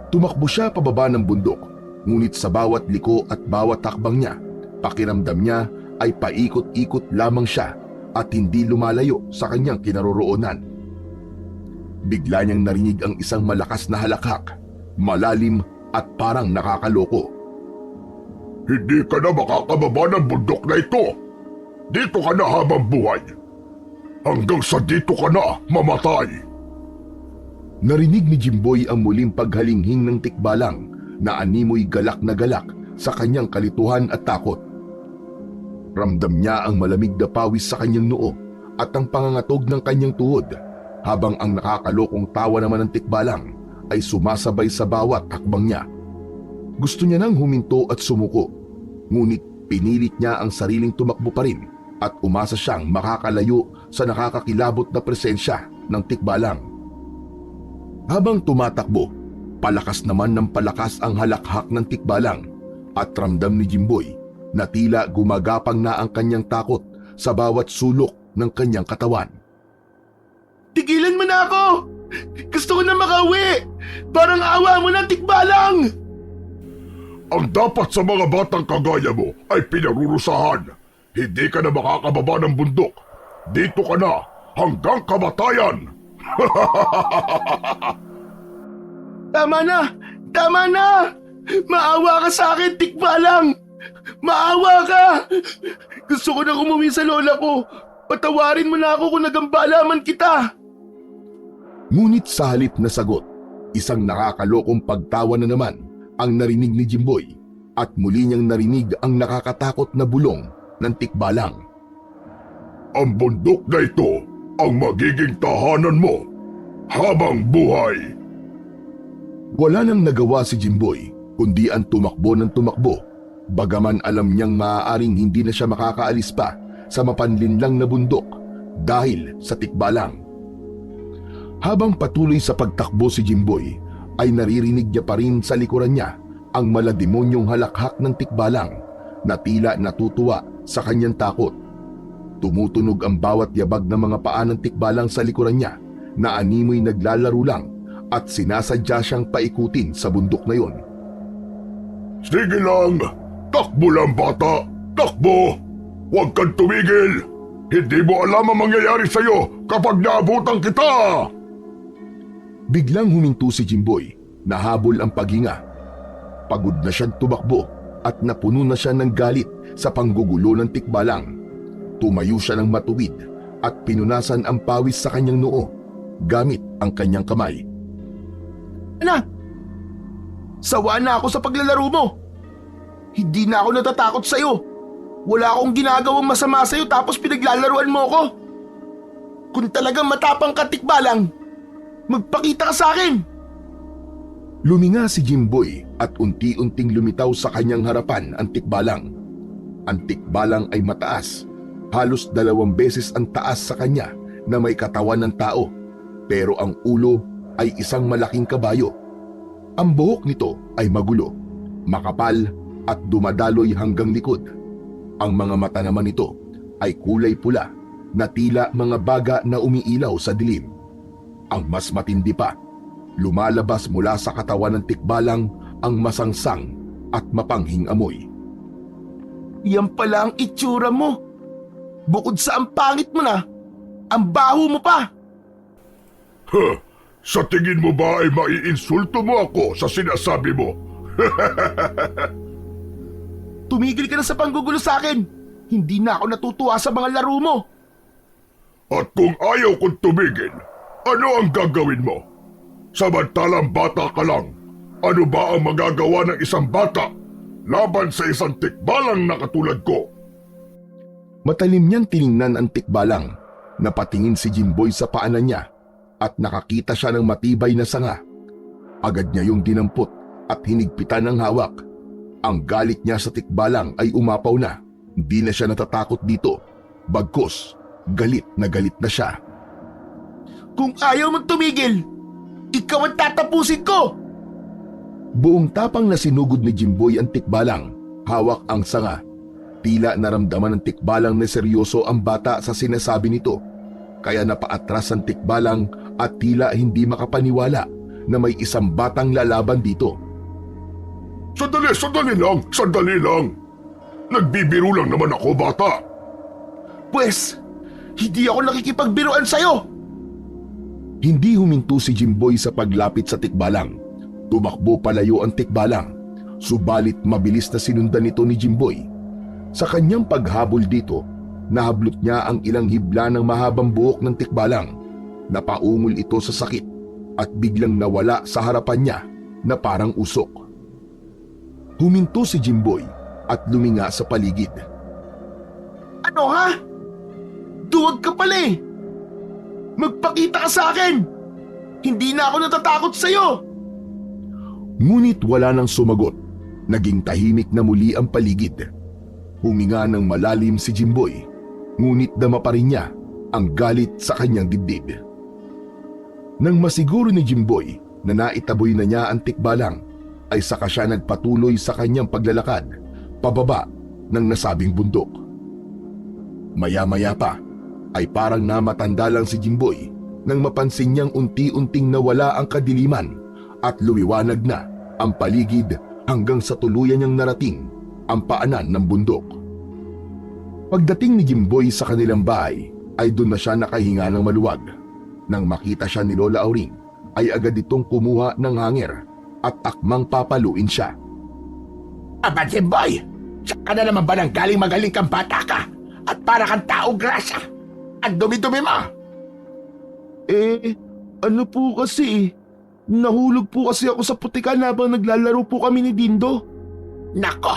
Tumakbo siya pababa ng bundok, ngunit sa bawat liko at bawat takbang niya, pakiramdam niya ay paikot-ikot lamang siya at hindi lumalayo sa kanyang kinaroroonan. Bigla niyang narinig ang isang malakas na halakhak, malalim at parang nakakaloko. Hindi ka na makakababa ng bundok na ito. Dito ka na habang buhay. Hanggang sa dito ka na mamatay. Narinig ni Jimboy ang muling paghalinghing ng tikbalang na animoy galak na galak sa kanyang kalituhan at takot. Ramdam niya ang malamig na pawis sa kanyang noo at ang pangangatog ng kanyang tuhod, habang ang nakakalokong tawa naman ng tikbalang ay sumasabay sa bawat hakbang niya. Gusto niya nang huminto at sumuko, ngunit pinilit niya ang sariling tumakbo pa rin at umasa siyang makakalayo sa nakakakilabot na presensya ng tikbalang. Habang tumatakbo, palakas naman ng palakas ang halakhak ng tikbalang at ramdam ni Jimboy na tila gumagapang na ang kanyang takot sa bawat sulok ng kanyang katawan. Tigilan mo na ako! Gusto ko na makauwi! Parang awa mo na, tikbalang! Ang dapat sa mga batang kagaya mo ay pinarurusahan. Hindi ka na makakababa ng bundok. Dito ka na hanggang kamatayan. Tama na! Tama na! Maawa ka sa akin, tikbalang! Maawa ka! Gusto ko na umuwi sa lola ko. Patawarin mo na ako kung nagambala man kita. Ngunit sa halip na sagot, isang nakakalokong pagtawa na naman ang narinig ni Jimboy at muli niyang narinig ang nakakatakot na bulong ng tikbalang. Ang bundok na ito ang magiging tahanan mo habang buhay. Wala nang nagawa si Jimboy kundi ang tumakbo ng tumakbo, bagaman alam niyang maaaring hindi na siya makakaalis pa sa mapanlinlang na bundok dahil sa tikbalang. Habang patuloy sa pagtakbo si Jimboy, ay naririnig niya pa rin sa likuran niya ang malademonyong halakhak ng tikbalang na tila natutuwa sa kanyang takot. Tumutunog ang bawat yabag ng mga paa ng tikbalang sa likuran niya na animoy naglalaro lang at sinasadya siyang paikutin sa bundok na yon. Sige lang, takbo lang bata, takbo! Huwag kang tumigil! Hindi mo alam ang mangyayari sa'yo kapag naabutan kita! Biglang huminto si Jimboy, nahabol ang paghinga. Pagod na siyang tumakbo at napuno na siya ng galit sa panggugulo ng tikbalang. Tumayo siya ng matuwid at pinunasan ang pawis sa kanyang noo gamit ang kanyang kamay. Ana! Sawa na ako sa paglalaro mo. Hindi na ako natatakot sa'yo. Wala akong ginagawang masama sa'yo tapos pinaglalaruan mo ako. Kung talagang matapang ka, tikbalang, magpakita ka sa akin! Luminga si Jimboy at unti-unting lumitaw sa kanyang harapan ang tikbalang. Ang tikbalang ay mataas, halos 2 beses ang taas sa kanya na may katawan ng tao, pero ang ulo ay isang malaking kabayo. Ang buhok nito ay magulo, makapal at dumadaloy hanggang likod. Ang mga mata naman nito ay kulay pula na tila mga baga na umiilaw sa dilim. Ang mas matindi pa, lumalabas mula sa katawan ng tikbalang ang masangsang at mapanghing amoy. Yan pala ang itsura mo. Bukod sa ang pangit mo na, ang baho mo pa. Sa tingin mo ba ay maiinsulto mo ako sa sinasabi mo? Tumigil ka na sa panggugulo sa akin. Hindi na ako natutuwa sa mga laro mo. At kung ayaw kong tumigil, ano ang gagawin mo? Samantalang bata ka lang, ano ba ang magagawa ng isang bata laban sa isang tikbalang na katulad ko? Matalim niyang tiningnan ang tikbalang. Napatingin si Jimboy sa paanan niya at nakakita siya ng matibay na sanga. Agad niya yung dinampot at hinigpitan ng hawak. Ang galit niya sa tikbalang ay umapaw na. Hindi na siya natatakot dito. Bagkus, galit na siya. Kung ayaw mong tumigil, ikaw ang tatapusin ko! Buong tapang na sinugod ni Jimboy ang tikbalang. Hawak ang sanga. Tila naramdaman ng tikbalang na seryoso ang bata sa sinasabi nito. Kaya napaatras ang tikbalang at tila hindi makapaniwala na may isang batang lalaban dito. Sandali lang! Nagbibiro lang naman ako, bata. Pwes, hindi ako nakikipagbiruan sa'yo! Hindi huminto si Jimboy sa paglapit sa tikbalang. Tumakbo palayo ang tikbalang, subalit mabilis na sinundan ito ni Jimboy. Sa kanyang paghabol dito, nahablot niya ang ilang hibla ng mahabang buhok ng tikbalang. Napaungol ito sa sakit at biglang nawala sa harapan niya na parang usok. Huminto si Jimboy at luminga sa paligid. Ano ha? Duwag ka pala eh! Magpakita ka sa akin! Hindi na ako natatakot sa'yo! Ngunit wala nang sumagot. Naging tahimik na muli ang paligid. Huminga ng malalim si Jimboy, ngunit dama pa rin niya ang galit sa kanyang dibdib. Nang masiguro ni Jimboy na naitaboy na niya ang tikbalang, ay saka siya nagpatuloy sa kanyang paglalakad pababa ng nasabing bundok. Maya-maya pa ay parang namatanda lang si Jimboy nang mapansin niyang unti-unting nawala ang kadiliman at lumiwanag na ang paligid hanggang sa tuluyan niyang narating ang paanan ng bundok. Pagdating ni Jimboy sa kanilang bahay ay doon na siya nakahinga ng maluwag. Nang makita siya ni Lola Auring ay agad itong kumuha ng hanger at akmang papaluin siya. Aba, Jimboy! Saan ka na naman ba nang galing magaling kang bata ka? At para kang taong grasa? Ang dumi-dumi mo! Ano po kasi nahulog po kasi ako sa putikan habang naglalaro po kami ni Dindo. Nako!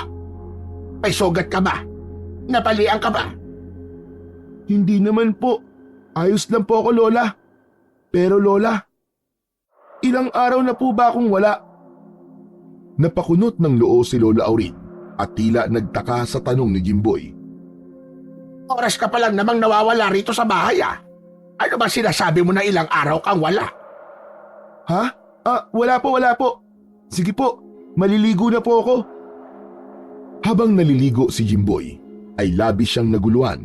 May sugat ka ba? Napalian ka ba? Hindi naman po. Ayos lang po ako, Lola. Pero Lola, ilang araw na po ba akong wala? Napakunot ng loo si Lola Auring at tila nagtaka sa tanong ni Jimboy. Oras ka pa lang namang nawawala rito sa bahay ah. Ano ba sinasabi mo na ilang araw kang wala? Ha? Wala po. Sige po, maliligo na po ako. Habang naliligo si Jimboy, ay labis siyang naguluhan.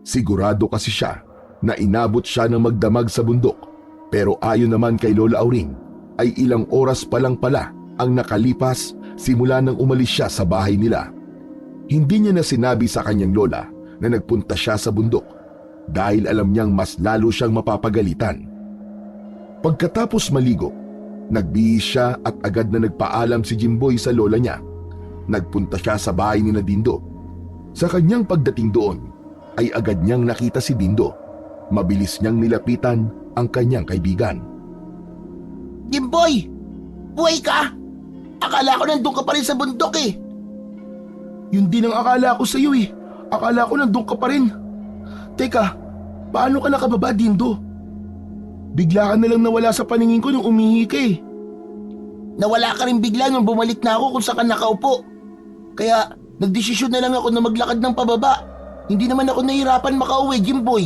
Sigurado kasi siya na inabot siya ng magdamag sa bundok. Pero ayon naman kay Lola Auring, ay ilang oras pa lang pala ang nakalipas simula nang umalis siya sa bahay nila. Hindi niya na sinabi sa kanyang lola na nagpunta siya sa bundok dahil alam niyang mas lalo siyang mapapagalitan. Pagkatapos maligo, nagbihis siya at agad na nagpaalam si Jimboy sa lola niya. Nagpunta siya sa bahay ni Dindo. Sa kanyang pagdating doon, ay agad niyang nakita si Dindo. Mabilis niyang nilapitan ang kanyang kaibigan. Jimboy! Buhay ka! Akala ko nandun ka pa rin sa bundok eh. Yun din ang akala ko sa iyo eh. Akala ko nandun ka pa rin. Teka, paano ka nakababa, Dindo? Bigla ka na lang nawala sa paningin ko nung umihi ka eh. Nawala ka rin bigla nung bumalik na ako kung saan ka nakaupo. Kaya nagdesisyon na lang ako na maglakad ng pababa. Hindi naman ako nahirapan makauwi, Jimboy.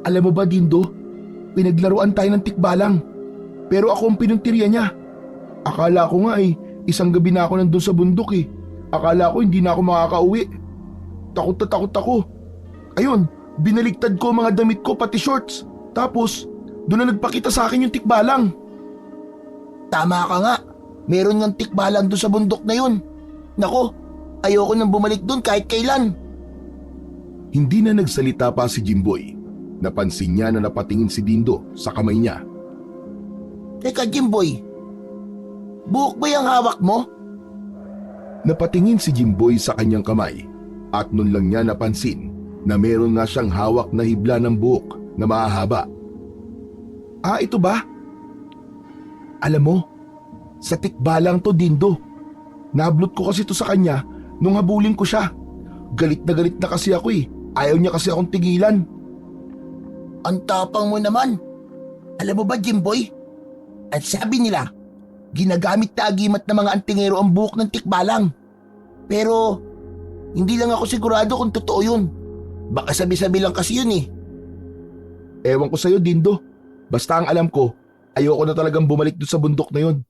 Alam mo ba, Dindo? Pinaglaruan tayo ng tikbalang. Pero ako ang pinuntirya niya. Akala ko nga isang gabi na ako nandun sa bundok eh. Akala ko hindi na ako makakauwi. Takot na takot ako. Ayun, binaligtad ko ang mga damit ko pati shorts. Tapos, doon na nagpakita sa akin yung tikbalang. Tama ka nga. Meron ngang tikbalang doon sa bundok na yun. Nako, ayoko nang bumalik doon kahit kailan. Hindi na nagsalita pa si Jimboy. Napansin niya na napatingin si Dindo sa kamay niya. Teka, Jimboy. Buhok ba yung hawak mo? Napatingin si Jimboy sa kanyang kamay at nun lang niya napansin na meron na siyang hawak na hibla ng buhok na mahahaba. Ito ba? Alam mo, sa tikbalang to, Dindo. Nablot ko kasi to sa kanya nung habulin ko siya. Galit na kasi ako eh. Ayaw niya kasi akong tigilan. Ang tapang mo naman. Alam mo ba, Jimboy? At sabi nila, ginagamit na agimat ng mga antingero ang buhok ng tikbalang. Pero, hindi lang ako sigurado kung totoo yun. Baka sabi-sabi lang kasi yun eh. Ewan ko sa'yo, Dindo. Basta ang alam ko, ayoko na talagang bumalik doon sa bundok na yun.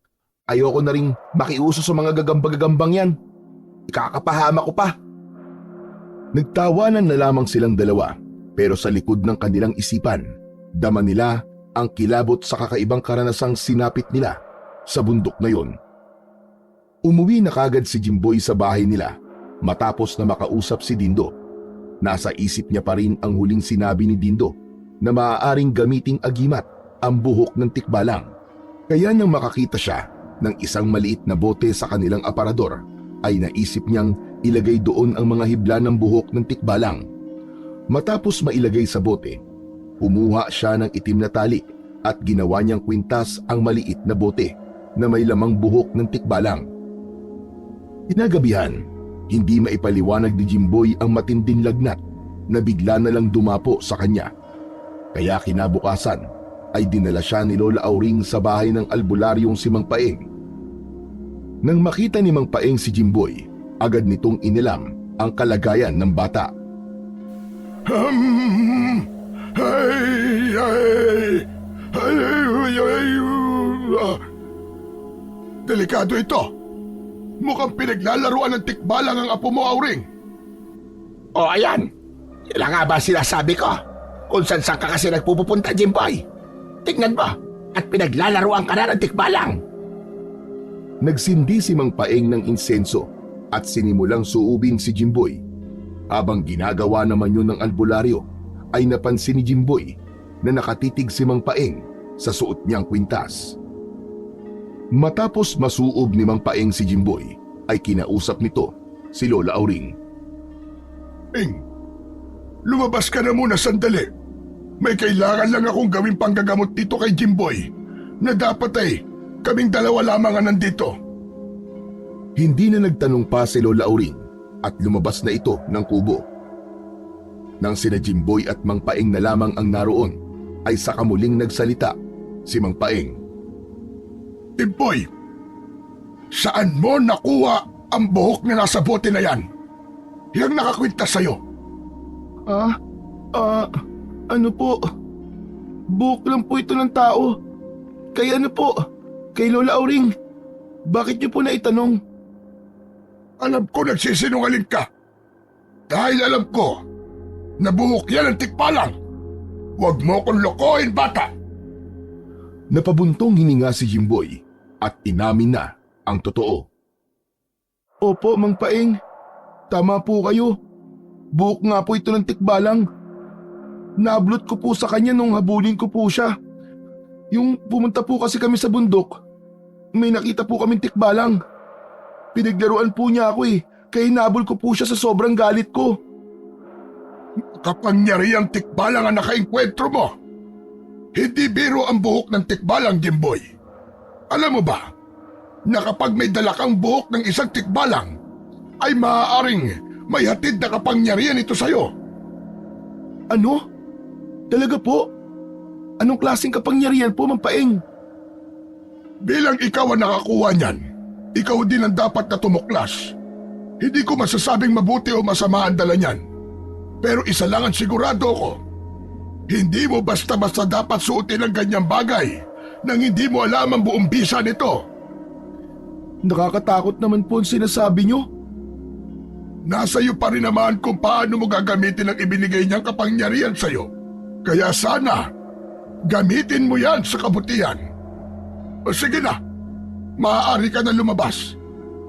Ayoko na ring makiuso sa mga gagamba-gagambang yan. Ikakapahama ko pa. Nagtawanan na lamang silang dalawa, pero sa likod ng kanilang isipan, dama nila ang kilabot sa kakaibang karanasang sinapit nila. Sa bundok na yon. Umuwi na kagad si Jimboy sa bahay nila Matapos na makausap si Dindo, nasa isip niya pa rin ang huling sinabi ni Dindo na maaaring gamiting agimat ang buhok ng tikbalang. Kaya nang makakita siya ng isang maliit na bote sa kanilang aparador, ay naisip niyang ilagay doon ang mga hibla ng buhok ng tikbalang. Matapos mailagay sa bote, kumuha siya ng itim na tali at ginawa niyang kwintas ang maliit na bote na may lamang buhok ng tikbalang. Kinagabihan, hindi maipaliwanag ni Jimboy ang matinding lagnat na bigla na lang dumapo sa kanya. Kaya kinabukasan ay dinala siya ni Lola Auring sa bahay ng albularyong si Mang Paeng. Nang makita ni Mang Paeng si Jimboy, agad nitong inilam ang kalagayan ng bata. Delikado ito. Mukhang pinaglalaruan ng tikbalang ang apo mo, Auring. O ayan, yan nga ba sinasabi ko? Kung saan ka kasi nagpupunta, Jimboy. Tingnan mo, at pinaglalaruan ka na ng tikbalang. Nagsindi si Mang Paeng ng insenso at sinimulang suubin si Jimboy. Habang ginagawa naman yun ng albularyo, ay napansin ni Jimboy na nakatitig si Mang Paeng sa suot niyang kwintas. Matapos masuob ni Mang Paeng si Jimboy, ay kinausap nito si Lola Auring. Ing, lumabas ka na muna sandali. May kailangan lang akong gawing panggagamot dito kay Jimboy na dapat ay kaming dalawa lamang ang nandito. Hindi na nagtanong pa si Lola Auring at lumabas na ito ng kubo. Nang sina Jimboy at Mang Paeng na lamang ang naroon, ay saka muling nagsalita si Mang Paeng. Jimboy, saan mo nakuha ang buhok na nasa bote na yan? Yang nakakwintas sa'yo. Ano po? Buhok lang po ito ng tao. Kay ano po? Kay Lola Auring. Bakit niyo po naitanong? Alam ko nagsisinungaling ka. Dahil alam ko na buhok yan ang tikbalang. Huwag mo kong lokohin, bata. Napabuntong hininga si Jimboy at inamin na ang totoo. Opo, Mang Paeng. Tama po kayo. Buhok nga po ito ng tikbalang. Nablot ko po sa kanya nung habulin ko po siya. Yung pumunta po kasi kami sa bundok, may nakita po kaming tikbalang. Pinaglaruan po niya ako kaya hinabol ko po siya sa sobrang galit ko. Kapangyarihang tikbalang ang nakainkwentro mo. Hindi biro ang buhok ng tikbalang, Jimboy. Alam mo ba, na kapag may dala kang buhok ng isang tikbalang, ay maaaring may hatid na kapangyarihan ito sa'yo. Ano? Talaga po? Anong klaseng kapangyarihan po, Mang Paeng? Bilang ikaw ang nakakuha niyan, ikaw din ang dapat na tumuklas. Hindi ko masasabing mabuti o masama ang dala niyan. Pero isa lang ang sigurado ko. Hindi mo basta-basta dapat suotin ang ganyang bagay nang hindi mo alam ang buong bisa nito. Nakakatakot naman po ang sinasabi niyo. Nasa iyo pa rin naman kung paano mo gagamitin ang ibinigay niyang kapangyarihan sa'yo. Kaya sana, gamitin mo yan sa kabutihan. O sige na, maaari ka na lumabas.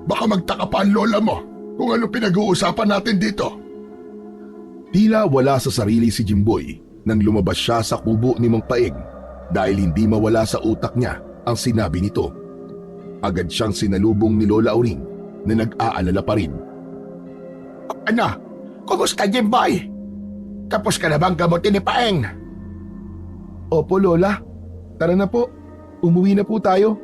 Baka magtaka pa ang lola mo kung ano pinag-uusapan natin dito. Tila wala sa sarili si Jimboy nang lumabas siya sa kubo ni Mang Paeng dahil hindi mawala sa utak niya ang sinabi nito. Agad siyang sinalubong ni Lola Auring na nag-aalala pa rin. Ano? Kumusta, Jimboy? Tapos ka na bang gamutin ni Paeng? Opo, Lola. Tara na po. Umuwi na po tayo.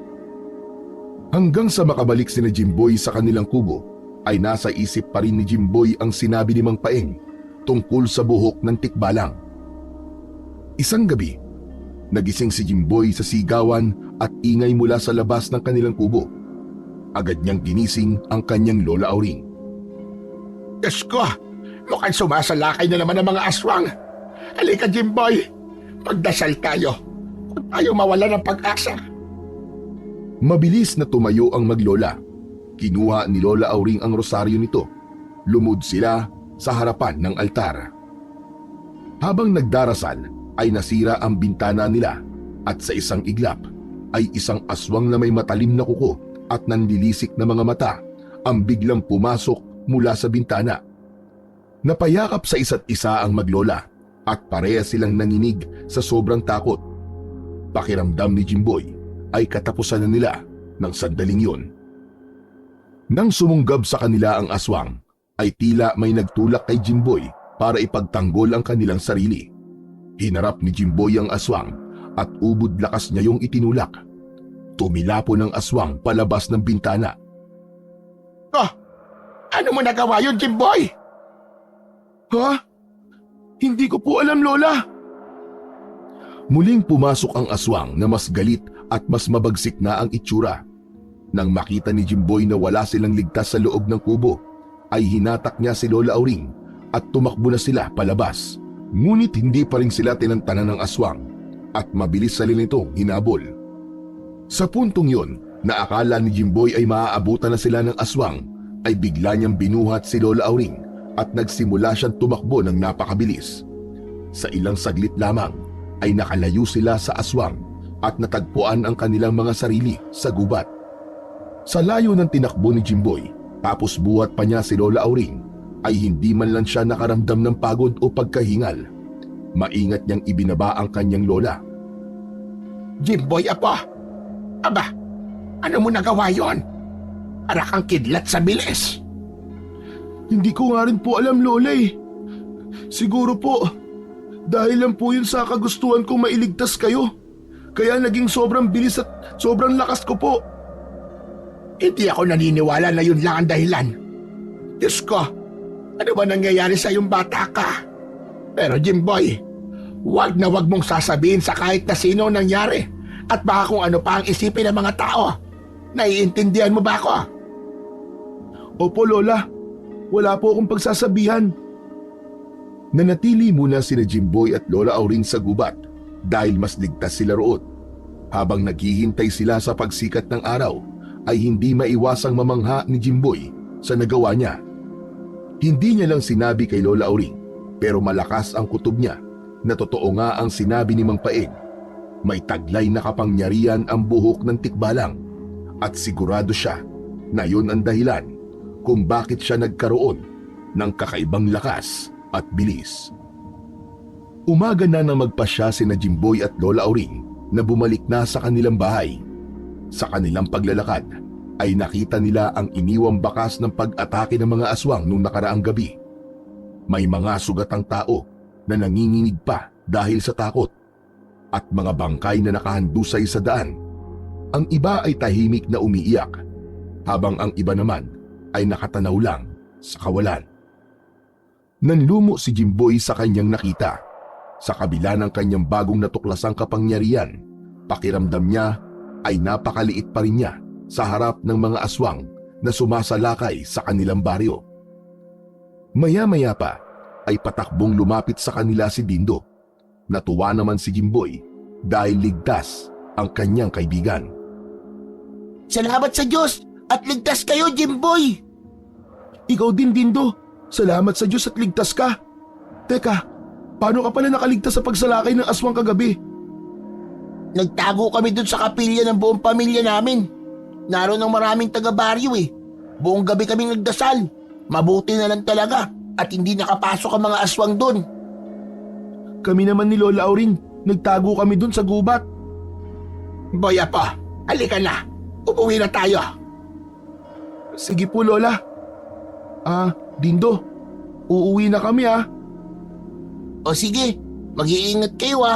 Hanggang sa makabalik sina Jimboy sa kanilang kubo, ay nasa isip pa rin ni Jimboy ang sinabi ni Mang Paeng tungkol sa buhok ng tikbalang. Isang gabi, nagising si Jimboy sa sigawan at ingay mula sa labas ng kanilang kubo. Agad niyang ginising ang kanyang Lola Auring. Diyos ko, mukhang sumasalakay na naman ang mga aswang. Halika, Jimboy. Magdasal tayo. Kung tayo mawala ng pag-asa. Mabilis na tumayo ang maglola. Kinuha ni Lola Auring ang rosaryo nito. Lumod sila sa harapan ng altar. Habang nagdarasal ay nasira ang bintana nila at sa isang iglap ay isang aswang na may matalim na kuko at nanlilisik na mga mata ang biglang pumasok mula sa bintana. Napayakap sa isa't isa ang maglola at pareha silang nanginig sa sobrang takot. Pakiramdam ni Jimboy ay katapusan na nila ng sandaling yun. Nang sumunggab sa kanila ang aswang, ay tila may nagtulak kay Jimboy para ipagtanggol ang kanilang sarili. Hinarap ni Jimboy ang aswang at ubod lakas niya yung itinulak. Tumilapo ng aswang palabas ng bintana. Oh, ano mo nagawa yun, Jimboy? Ha? Hindi ko po alam, Lola. Muling pumasok ang aswang na mas galit at mas mabagsik na ang itsura. Nang makita ni Jimboy na wala silang ligtas sa loob ng kubo, ay hinatak niya si Lola Auring at tumakbo na sila palabas. Ngunit hindi pa rin sila tinantanan ng aswang at mabilis sa nitong hinabol. Sa puntong yon, na akala ni Jimboy ay maaabutan na sila ng aswang, ay bigla niyang binuhat si Lola Auring at nagsimula siyang tumakbo ng napakabilis. Sa ilang saglit lamang ay nakalayo sila sa aswang at natagpuan ang kanilang mga sarili sa gubat. Sa layo ng tinakbo ni Jimboy, tapos buhat pa niya si Lola Auring, ay hindi man lang siya nakaramdam ng pagod o pagkahingal. Maingat niyang ibinaba ang kanyang lola. Jimboy, apo. Aba, ano mo nagawa yon? Para kang kidlat sa bilis. Hindi ko nga rin po alam, Lola eh. Siguro po, dahil lang po yun sa kagustuhan kong mailigtas kayo. Kaya naging sobrang bilis at sobrang lakas ko po. Hindi ako naniniwala na yun lang ang dahilan. Diyos ko, ano ba nangyayari sa iyong bata ka? Pero Jimboy, wag na wag mong sasabihin sa kahit na sino ang nangyari at baka kung ano pa ang isipin ng mga tao. Naiintindihan mo ba ako? Opo, Lola. Wala po akong pagsasabihan. Nanatili muna sina Jimboy at Lola Auring sa gubat dahil mas ligtas sila roon. Habang naghihintay sila sa pagsikat ng araw, ay hindi maiwasang mamangha ni Jimboy sa nagawa niya. Hindi niya lang sinabi kay Lola Auring, pero malakas ang kutob niya na totoo nga ang sinabi ni Mang Paeng. May taglay na kapangyarihan ang buhok ng tikbalang at sigurado siya na yun ang dahilan kung bakit siya nagkaroon ng kakaibang lakas at bilis. Umaga na nang magpasya sina Jimboy at Lola Auring na bumalik na sa kanilang bahay. Sa kanilang paglalakad ay nakita nila ang iniwang bakas ng pag-atake ng mga aswang nung nakaraang gabi. May mga sugatang tao na nanginginig pa dahil sa takot at mga bangkay na nakahandusay sa daan. Ang iba ay tahimik na umiiyak habang ang iba naman ay nakatanaw lang sa kawalan. Nanlumo si Jimboy sa kanyang nakita. Sa kabila ng kanyang bagong natuklasang kapangyarihan, pakiramdam niya ay napakaliit pa rin niya sa harap ng mga aswang na sumasalakay sa kanilang baryo. Maya-maya pa ay patakbong lumapit sa kanila si Dindo. Natuwa naman si Jimboy dahil ligtas ang kanyang kaibigan. Salamat sa Diyos at ligtas kayo, Jimboy! Ikaw din, Dindo. Salamat sa Diyos at ligtas ka. Teka, paano ka pala nakaligtas sa pagsalakay ng aswang kagabi? Nagtago kami dun sa kapilya ng buong pamilya namin. Naroon ang maraming taga-baryo eh. Buong gabi kaming nagdasal. Mabuti na lang talaga at hindi nakapasok ang mga aswang dun. Kami naman ni Lola Auring, nagtago kami dun sa gubat. Boy, apa, halika na. Umuwi na tayo. Sige po, Lola. Dindo, uuwi na kami O sige, mag-iingat kayo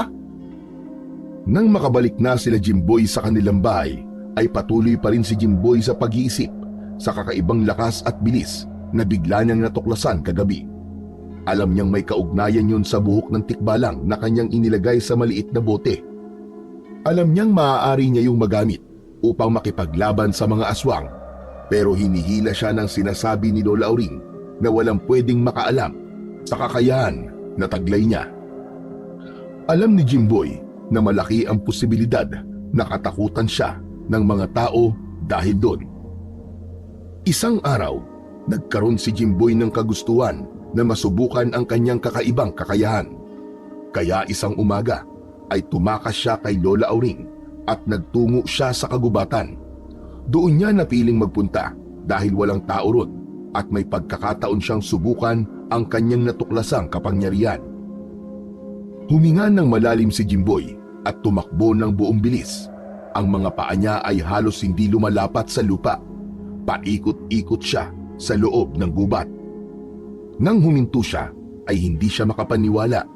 Nang makabalik na sila Jimboy sa kanilang bahay, ay patuloy pa rin si Jimboy sa pag-iisip sa kakaibang lakas at bilis na bigla niyang natuklasan kagabi. Alam niyang may kaugnayan yun sa buhok ng tikbalang na kanyang inilagay sa maliit na bote. Alam niyang maaari niya yung magamit upang makipaglaban sa mga aswang, pero hinihila siya ng sinasabi ni Lola Auring na walang pwedeng makaalam sa kakayahan na taglay niya. Alam ni Jimboy na malaki ang posibilidad na katakutan siya ng mga tao dahil doon. Isang araw, nagkaroon si Jimboy ng kagustuhan na masubukan ang kanyang kakaibang kakayahan. Kaya isang umaga ay tumakas siya kay Lola Auring at nagtungo siya sa kagubatan. Doon niya napiling magpunta dahil walang tao ron at may pagkakataon siyang subukan ang kanyang natuklasang kapangyarihan. Huminga ng malalim si Jimboy at tumakbo ng buong bilis. Ang mga paa niya ay halos hindi lumalapat sa lupa. Paikot-ikot siya sa loob ng gubat. Nang huminto siya, ay hindi siya makapaniwala.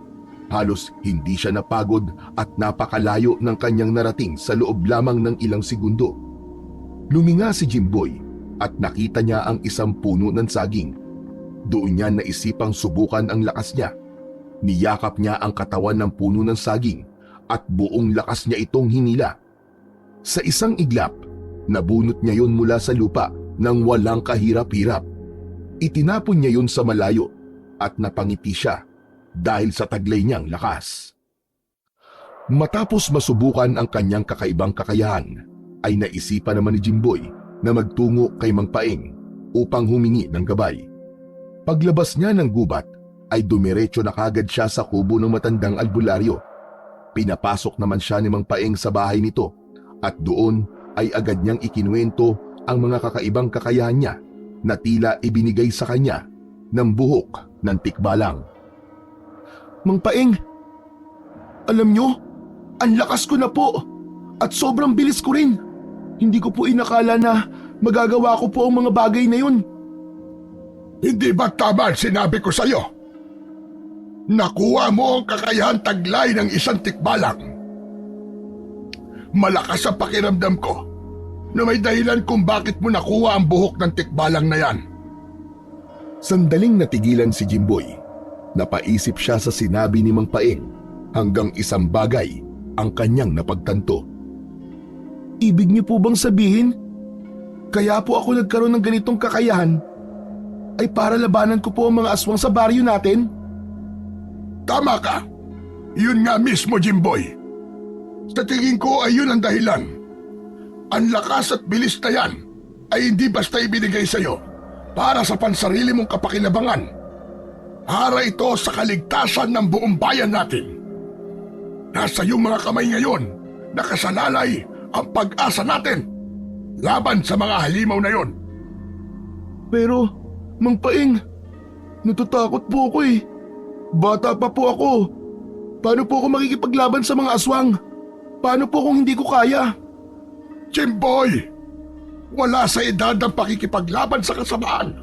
Halos hindi siya napagod at napakalayo ng kanyang narating sa loob lamang ng ilang segundo. Luminga si Jimboy at nakita niya ang isang puno ng saging. Doon niya naisipang subukan ang lakas niya. Niyakap niya ang katawan ng puno ng saging at buong lakas niya itong hinila. Sa isang iglap, nabunot niya yun mula sa lupa nang walang kahirap-hirap. Itinapon niya yun sa malayo at napangiti siya dahil sa taglay niyang lakas. Matapos masubukan ang kanyang kakaibang kakayahan, ay naisipan naman ni Jimboy na magtungo kay Mang Paeng upang humingi ng gabay. Paglabas niya ng gubat, ay dumiretso na kagad siya sa kubo ng matandang albularyo. Pinapasok naman siya ni Mang Paeng sa bahay nito at doon ay agad niyang ikinuwento ang mga kakaibang kakayahan niya na tila ibinigay sa kanya ng buhok ng tikbalang. Mang Paeng, alam nyo, ang lakas ko na po at sobrang bilis ko rin. Hindi ko po inakala na magagawa ko po ang mga bagay na yun. Hindi ba tama ang sinabi ko sa'yo? Nakuha mo ang kakayahan taglay ng isang tikbalang. Malakas ang pakiramdam ko na may dahilan kung bakit mo nakuha ang buhok ng tikbalang na yan. Sandaling natigilan si Jimboy. Napaisip siya sa sinabi ni Mang Paeng hanggang isang bagay ang kanyang napagtanto. Ibig niyo po bang sabihin, kaya po ako nagkaroon ng ganitong kakayahan ay para labanan ko po ang mga aswang sa baryo natin? Tama ka. Yun nga mismo, Jimboy. Sa tingin ko ay yun ang dahilan. Ang lakas at bilis na yan ay hindi basta ibinigay sa'yo para sa pansarili mong kapakinabangan. Para ito sa kaligtasan ng buong bayan natin. Nasa iyong mga kamay ngayon, nakasalalay ang pag-asa natin laban sa mga halimaw na yon. Pero, Mang Paeng, natatakot po ako eh. Bata pa po ako. Paano po ako makikipaglaban sa mga aswang? Paano po kung hindi ko kaya? Jimboy, wala sa edad ang pakikipaglaban sa kasamaan.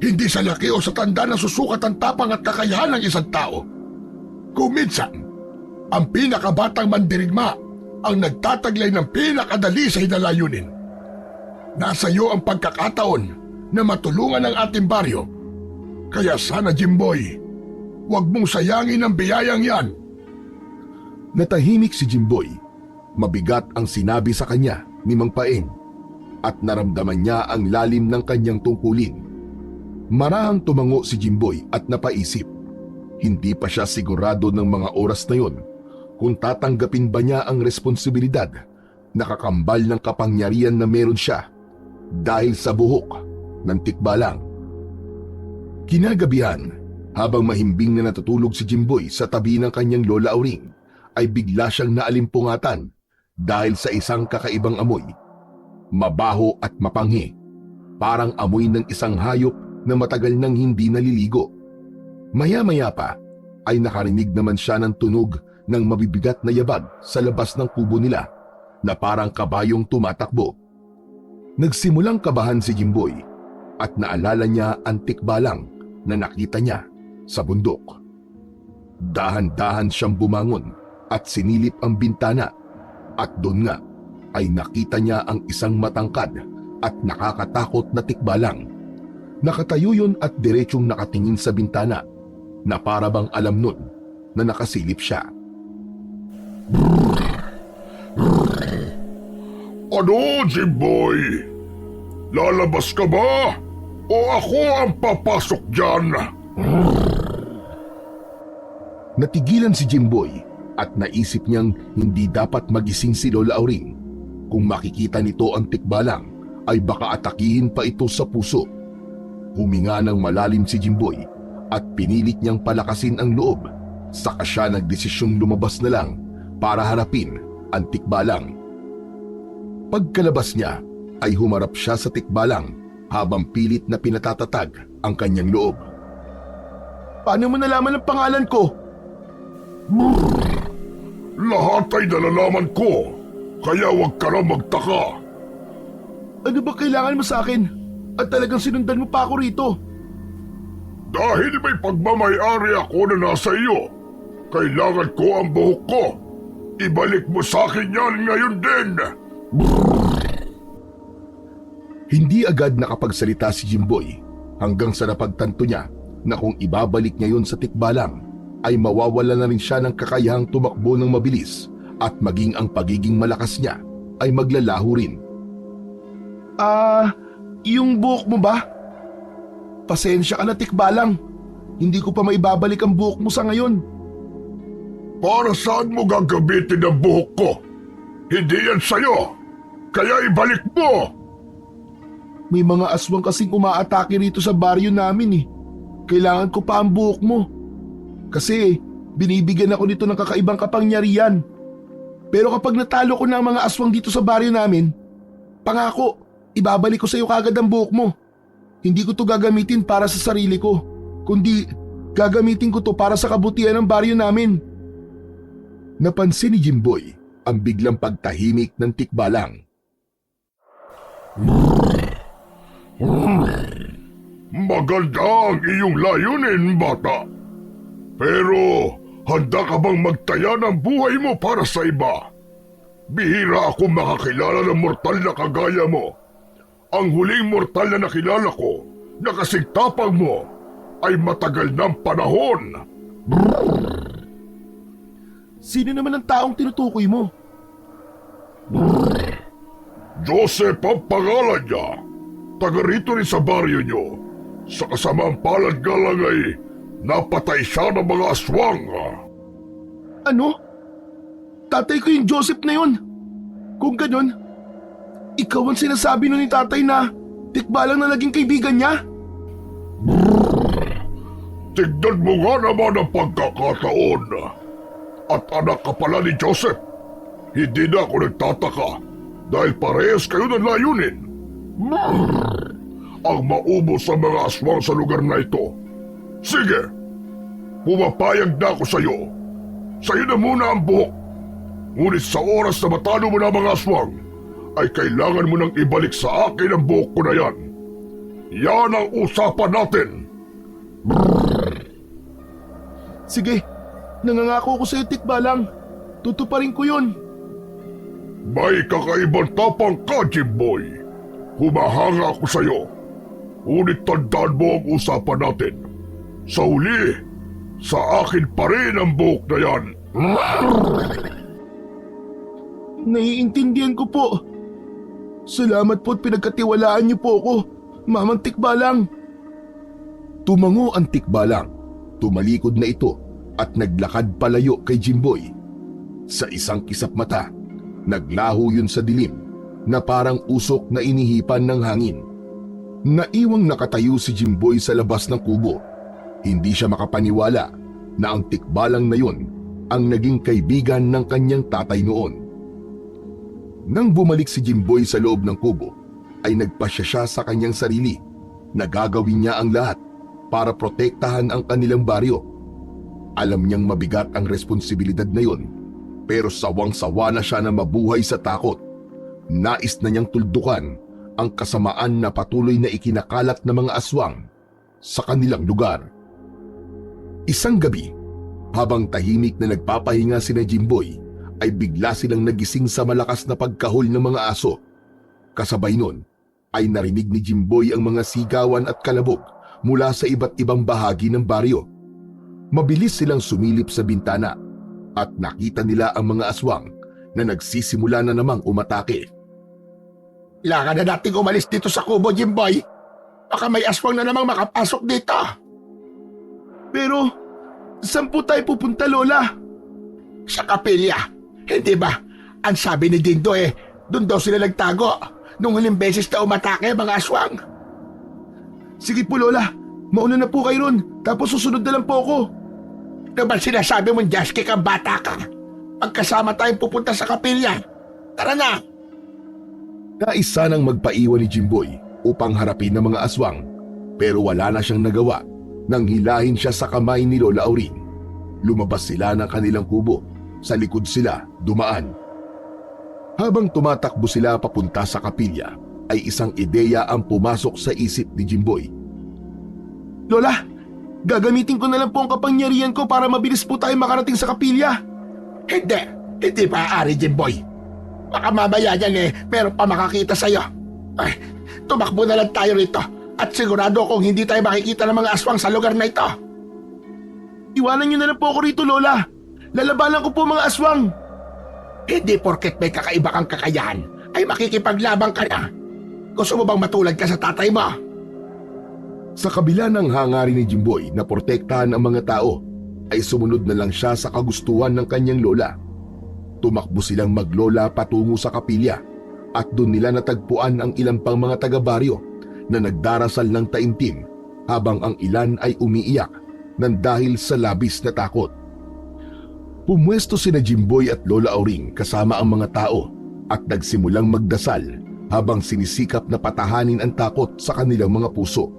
Hindi sa laki o sa tanda na susukat ang tapang at kakayahan ng isang tao. Kung minsan, ang pinakabatang mandirigma ang nagtataglay ng pinakadali sa hinalayunin. Nasa iyo ang pagkakataon na matulungan ang ating baryo. Kaya sana, Jimboy, huwag mong sayangin ang biyayang yan. Natahimik si Jimboy. Mabigat ang sinabi sa kanya ni Mang Paeng at naramdaman niya ang lalim ng kanyang tungkulin. Marahang tumango si Jimboy at napaisip. Hindi pa siya sigurado ng mga oras na yon kung tatanggapin ba niya ang responsibilidad na kakambal ng kapangyarihan na meron siya dahil sa buhok ng tikbalang. Kinagabihan, habang mahimbing na natutulog si Jimboy sa tabi ng kanyang lola Auring, ay bigla siyang naalimpungatan dahil sa isang kakaibang amoy. Mabaho at mapanghi, parang amoy ng isang hayop na matagal nang hindi naliligo. Maya-maya pa ay nakarinig naman siya ng tunog ng mabibigat na yabag sa labas ng kubo nila na parang kabayong tumatakbo. Nagsimulang kabahan si Jimboy at naalala niya ang tikbalang na nakita niya sa bundok. Dahan-dahan siyang bumangon at sinilip ang bintana at doon nga ay nakita niya ang isang matangkad at nakakatakot na tikbalang. Nakatayo yun at diretsong nakatingin sa bintana na para bang alam nun na nakasilip siya. Ano, Jimboy? Lalabas ka ba? O ako ang papasok dyan? Natigilan si Jimboy at naisip niyang hindi dapat magising si Lola Auring. Kung makikita nito ang tikbalang ay baka atakihin pa ito sa puso. Huminga ng malalim si Jimboy at pinilit niyang palakasin ang loob. Saka siya nagdesisyong lumabas na lang para harapin ang tikbalang. Pagkalabas niya ay humarap siya sa tikbalang habang pilit na pinatatatag ang kanyang loob. Paano mo nalaman ang pangalan ko? Lahat ay nalalaman ko, kaya huwag ka na magtaka. Ano ba kailangan mo sa akin? At talagang sinundan mo pa ako rito? Dahil may pagmamayari ako na nasa iyo, kailangan ko ang buhok ko. Ibalik mo sa akin yan ngayon din. Hindi agad nakapagsalita si Jimboy hanggang sa napagtanto niya na kung ibabalik niya yun sa tikbalang ay mawawala na rin siya ng kakayahang tumakbo ng mabilis at maging ang pagiging malakas niya ay maglalaho rin. Yung buhok mo ba? Pasensya ka na, tikbalang. Hindi ko pa maibabalik ang buhok mo sa ngayon. Para saan mo gagamitin ang buhok ko? Hindi yan sa'yo, kaya ibalik mo! May mga aswang kasing umaatake rito sa baryo namin eh. Kailangan ko pa ang buhok mo. Kasi binibigyan ako nito ng kakaibang kapangyarihan. Pero kapag natalo ko na ang mga aswang dito sa baryo namin, pangako, ibabalik ko sa iyo kagad ang buhok mo. Hindi ko to gagamitin para sa sarili ko, kundi gagamitin ko to para sa kabutihan ng baryo namin. Napansin ni Jimboy ang biglang pagtahimik ng tikbalang. Maganda ang iyong layunin, bata. Pero handa ka bang magtaya ng buhay mo para sa iba? Bihira ako makakilala ng mortal na kagaya mo. Ang huling mortal na nakilala ko na kasing tapang mo ay matagal ng panahon. Sino naman ang taong tinutukoy mo? Joseph ang pangalan niya. Taga rito rin sa baryo niyo. Sa kasamang palad nga lang ay napatay siya ng mga aswang. Ano? Tatay ko yung Joseph na yun. Kung ganun, ikaw ang sinasabi nun ni tatay na tikbalang na naging kaibigan niya? Tignan mo nga naman ang pagkakataon. At anak ka pala ni Joseph. Hindi na ako nagtataka dahil parehas kayo ng layunin. Ang maubos sa mga aswang sa lugar na ito. Sige, pumapayag na ako sa'yo. Sa'yo na muna ang buhok. Ngunit sa oras na matalo mo na ang mga aswang, ay kailangan mo nang ibalik sa akin ang buhok ko na yan. Yan ang usapan natin. Sige, nangangako ko sa'yo, tikbalang. Tutuparin ko yun. May kakaibang tapang ka, Jimboy. Humahanga ako sa'yo. Ngunit tandaan mo ang usapan natin. Sa huli, sa akin pa rin ang buhok na yan. Naiintindihan ko po. Salamat po at pinagkatiwalaan niyo po ako, Mamang Tikbalang. Tumango ang tikbalang, tumalikod na ito at naglakad palayo kay Jimboy. Sa isang kisap mata, naglaho yun sa dilim na parang usok na inihipan ng hangin. Naiwang nakatayo si Jimboy sa labas ng kubo. Hindi siya makapaniwala na ang tikbalang na yun ang naging kaibigan ng kanyang tatay noon. Nang bumalik si Jimboy sa loob ng kubo, ay nagpasya siya sa kanyang sarili na gagawin niya ang lahat para protektahan ang kanilang baryo. Alam niyang mabigat ang responsibilidad na yun, pero sawang-sawa na siya na mabuhay sa takot. Nais na niyang tuldukan ang kasamaan na patuloy na ikinakalat ng mga aswang sa kanilang lugar. Isang gabi, habang tahimik na nagpapahinga sina Jimboy, ay bigla silang nagising sa malakas na pagkahol ng mga aso. Kasabay nun, ay narinig ni Jimboy ang mga sigawan at kalabog mula sa iba't ibang bahagi ng baryo. Mabilis silang sumilip sa bintana at nakita nila ang mga aswang na nagsisimula na namang umatake. Kailangan na nating umalis dito sa kubo, Jimboy. Baka may aswang na namang makapasok dito. Pero, saan po tayo pupunta, Lola? Sa kapilya. Hindi ba? Ang sabi ni Dindo doon daw sila nagtago nung huling beses na umatake ang mga aswang. Sige po, Lola. Mauna na po kayo ron. Tapos susunod na lang po ako. Naman sinasabi mong Jaske kang bata ka. Pagkasama tayong pupunta sa kapilya. Tara na! Nais sanang magpaiwan ni Jimboy upang harapin ang mga aswang, pero wala na siyang nagawa nang hilahin siya sa kamay ni Lola Auring. Lumabas sila ng kanilang kubo. Sa likod sila dumaan. Habang tumatakbo sila papunta sa kapilya, ay isang ideya ang pumasok sa isip ni Jimboy. Lola, gagamitin ko na lang po ang kapangyarihan ko para mabilis po tayo makarating sa kapilya. Hindi maaari, Jimboy. Baka mamaya yan meron pa makakita sa'yo. Ay, tumakbo na lang tayo rito at sigurado kung hindi tayo makikita ng mga aswang sa lugar na ito. Iwanan niyo na lang po ako rito, Lola. Lalabanan ko po mga aswang. Hindi porket may kakaiba kang kakayahan ay makikipaglabang ka na. Gusto mo bang matulad ka sa tatay mo? Sa kabila ng hangarin ni Jimboy na protektahan ang mga tao, ay sumunod na lang siya sa kagustuhan ng kanyang lola. Tumakbo silang maglola patungo sa kapilya at doon nila natagpuan ang ilang pang mga taga-baryo na nagdarasal ng taimtim habang ang ilan ay umiiyak nang dahil sa labis na takot. Pumwesto sina Jimboy at Lola Auring kasama ang mga tao at nagsimulang magdasal habang sinisikap na patahanin ang takot sa kanilang mga puso.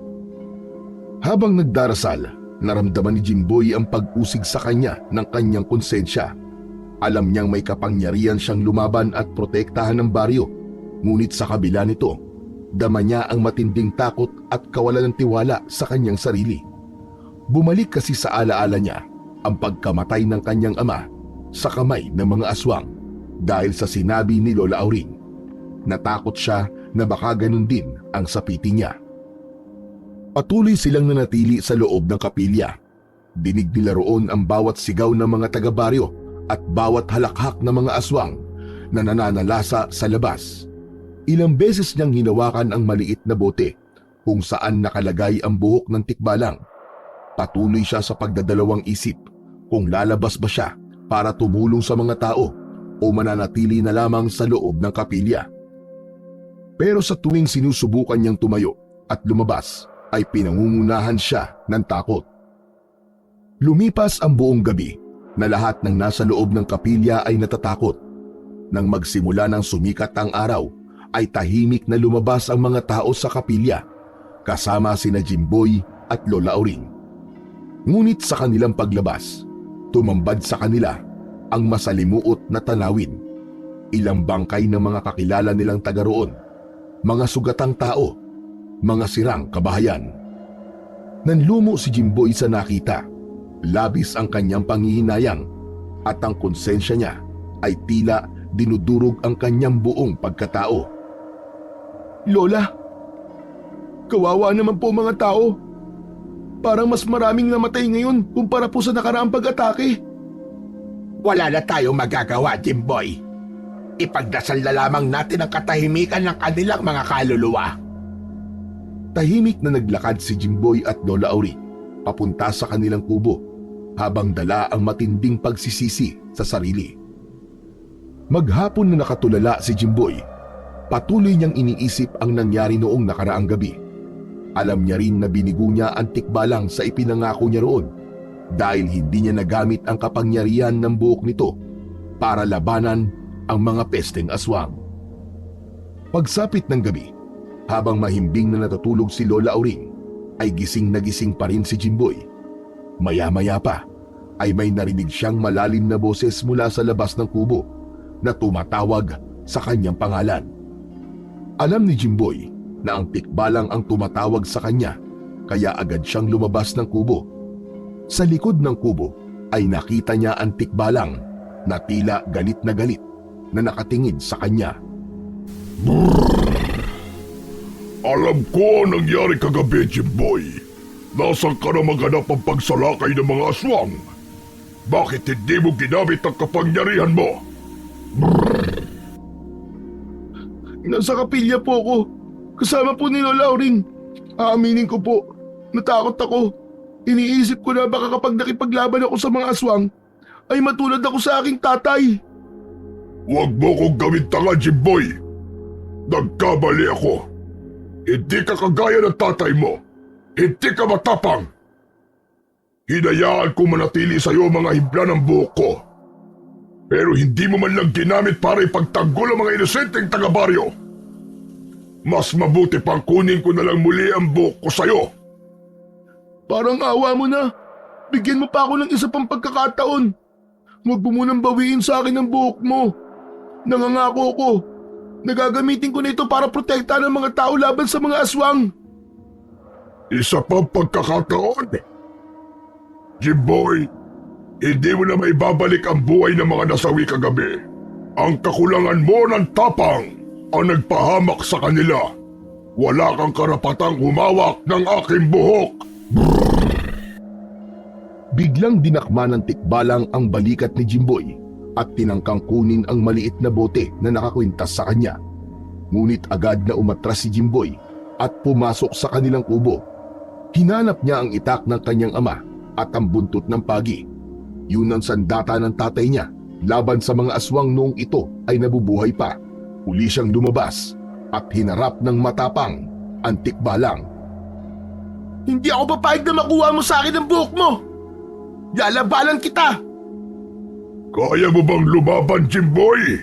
Habang nagdarasal, naramdaman ni Jimboy ang pag-usig sa kanya ng kanyang konsensya. Alam niyang may kapangyarihan siyang lumaban at protektahan ng baryo, ngunit sa kabila nito, dama niya ang matinding takot at kawalan ng tiwala sa kanyang sarili. Bumalik kasi sa alaala niya ang pagkamatay ng kanyang ama sa kamay ng mga aswang dahil sa sinabi ni Lola Auring. Natakot siya na baka ganun din ang sapitin niya. Patuloy silang nanatili sa loob ng kapilya. Dinig nila roon ang bawat sigaw ng mga taga-baryo at bawat halakhak ng mga aswang na nananalasa sa labas. Ilang beses niyang hinawakan ang maliit na bote kung saan nakalagay ang buhok ng tikbalang. Patuloy siya sa pagdadalawang isip kung lalabas ba siya para tumulong sa mga tao o mananatili na lamang sa loob ng kapilya. Pero sa tuwing sinusubukan niyang tumayo at lumabas, ay pinangungunahan siya ng takot. Lumipas ang buong gabi na lahat ng nasa loob ng kapilya ay natatakot. Nang magsimula ng sumikat ang araw, ay tahimik na lumabas ang mga tao sa kapilya, kasama sina Jimboy at Lola Auring. Ngunit sa kanilang paglabas, tumambad sa kanila ang masalimuot na tanawin. Ilang bangkay ng mga kakilala nilang taga roon, mga sugatang tao, mga sirang kabahayan. Nanlumo si Jimboy sa nakita. Labis ang kanyang panghihinayang at ang konsensya niya ay tila dinudurog ang kanyang buong pagkatao. Lola, kawawa naman po mga tao. Parang mas maraming namatay ngayon kumpara po sa nakaraang pag-atake. Wala na tayong magagawa, Jimboy. Ipagdasal na lamang natin ang katahimikan ng kanilang mga kaluluwa. Tahimik na naglakad si Jimboy at Lola Auring papunta sa kanilang kubo habang dala ang matinding pagsisisi sa sarili. Maghapon na nakatulala si Jimboy, patuloy niyang iniisip ang nangyari noong nakaraang gabi. Alam niya rin na binigo niya ang tikbalang sa ipinangako niya roon dahil hindi niya nagamit ang kapangyarihan ng buhok nito para labanan ang mga pesteng aswang. Pagsapit ng gabi, habang mahimbing na natutulog si Lola Auring, ay gising na gising pa rin si Jimboy. Maya-maya pa ay may narinig siyang malalim na boses mula sa labas ng kubo na tumatawag sa kanyang pangalan. Alam ni Jimboy na ang tikbalang ang tumatawag sa kanya, kaya agad siyang lumabas ng kubo. Sa likod ng kubo ay nakita niya ang tikbalang na tila galit na nakatingin sa kanya. Alam ko ang nangyari kagabi, Jimboy. Nasaan ka na maghanap ang pagsalakay ng mga aswang? Bakit hindi mo ginamit ang kapangyarihan mo? Nasa kapilya po ako. Kasama po ni Lola Auring. Aaminin ko po, natakot ako. Iniisip ko na baka kapag nakipaglaban ako sa mga aswang, ay matulad ako sa aking tatay. Huwag mo kong gawin tanga, Jimboy. Nagkamali ako. Hindi ka kagaya ng tatay mo. Hindi ka matapang. Hinayaan ko manatili sa iyo mga hibla ng buhok ko. Pero hindi mo man lang ginamit para ipagtanggol ang mga inosenteng taga-baryo. Mas mabuti pang kunin ko na lang muli ang buhok ko sa'yo. Parang awa mo na. Bigyan mo pa ako ng isa pang pagkakataon. Huwag mo munang bawiin sa akin ang buhok mo. Nangangako ko. Nagagamitin ko na ito para protektahan ang mga tao laban sa mga aswang. Isa pang pagkakataon. Jimboy, hindi mo na maibabalik ang buhay ng mga nasawi kagabi. Ang kakulangan mo ng tapang ang nagpahamak sa kanila. Wala kang karapatang humawak ng aking buhok. Biglang dinakma ng tikbalang ang balikat ni Jimboy at tinangkang kunin ang maliit na bote na nakakwintas sa kanya. Ngunit agad na umatras si Jimboy at pumasok sa kanilang kubo. Hinanap niya ang itak ng kanyang ama at ang buntot ng pagi. Yun ang sandata ng tatay niya laban sa mga aswang noong ito ay nabubuhay pa. Uli siyang lumabas at hinarap ng matapang ang tikbalang. Hindi ako papayag na makuha mo sa akin ang buhok mo. Lalabanan kita. Kaya mo bang lumaban, Jimboy?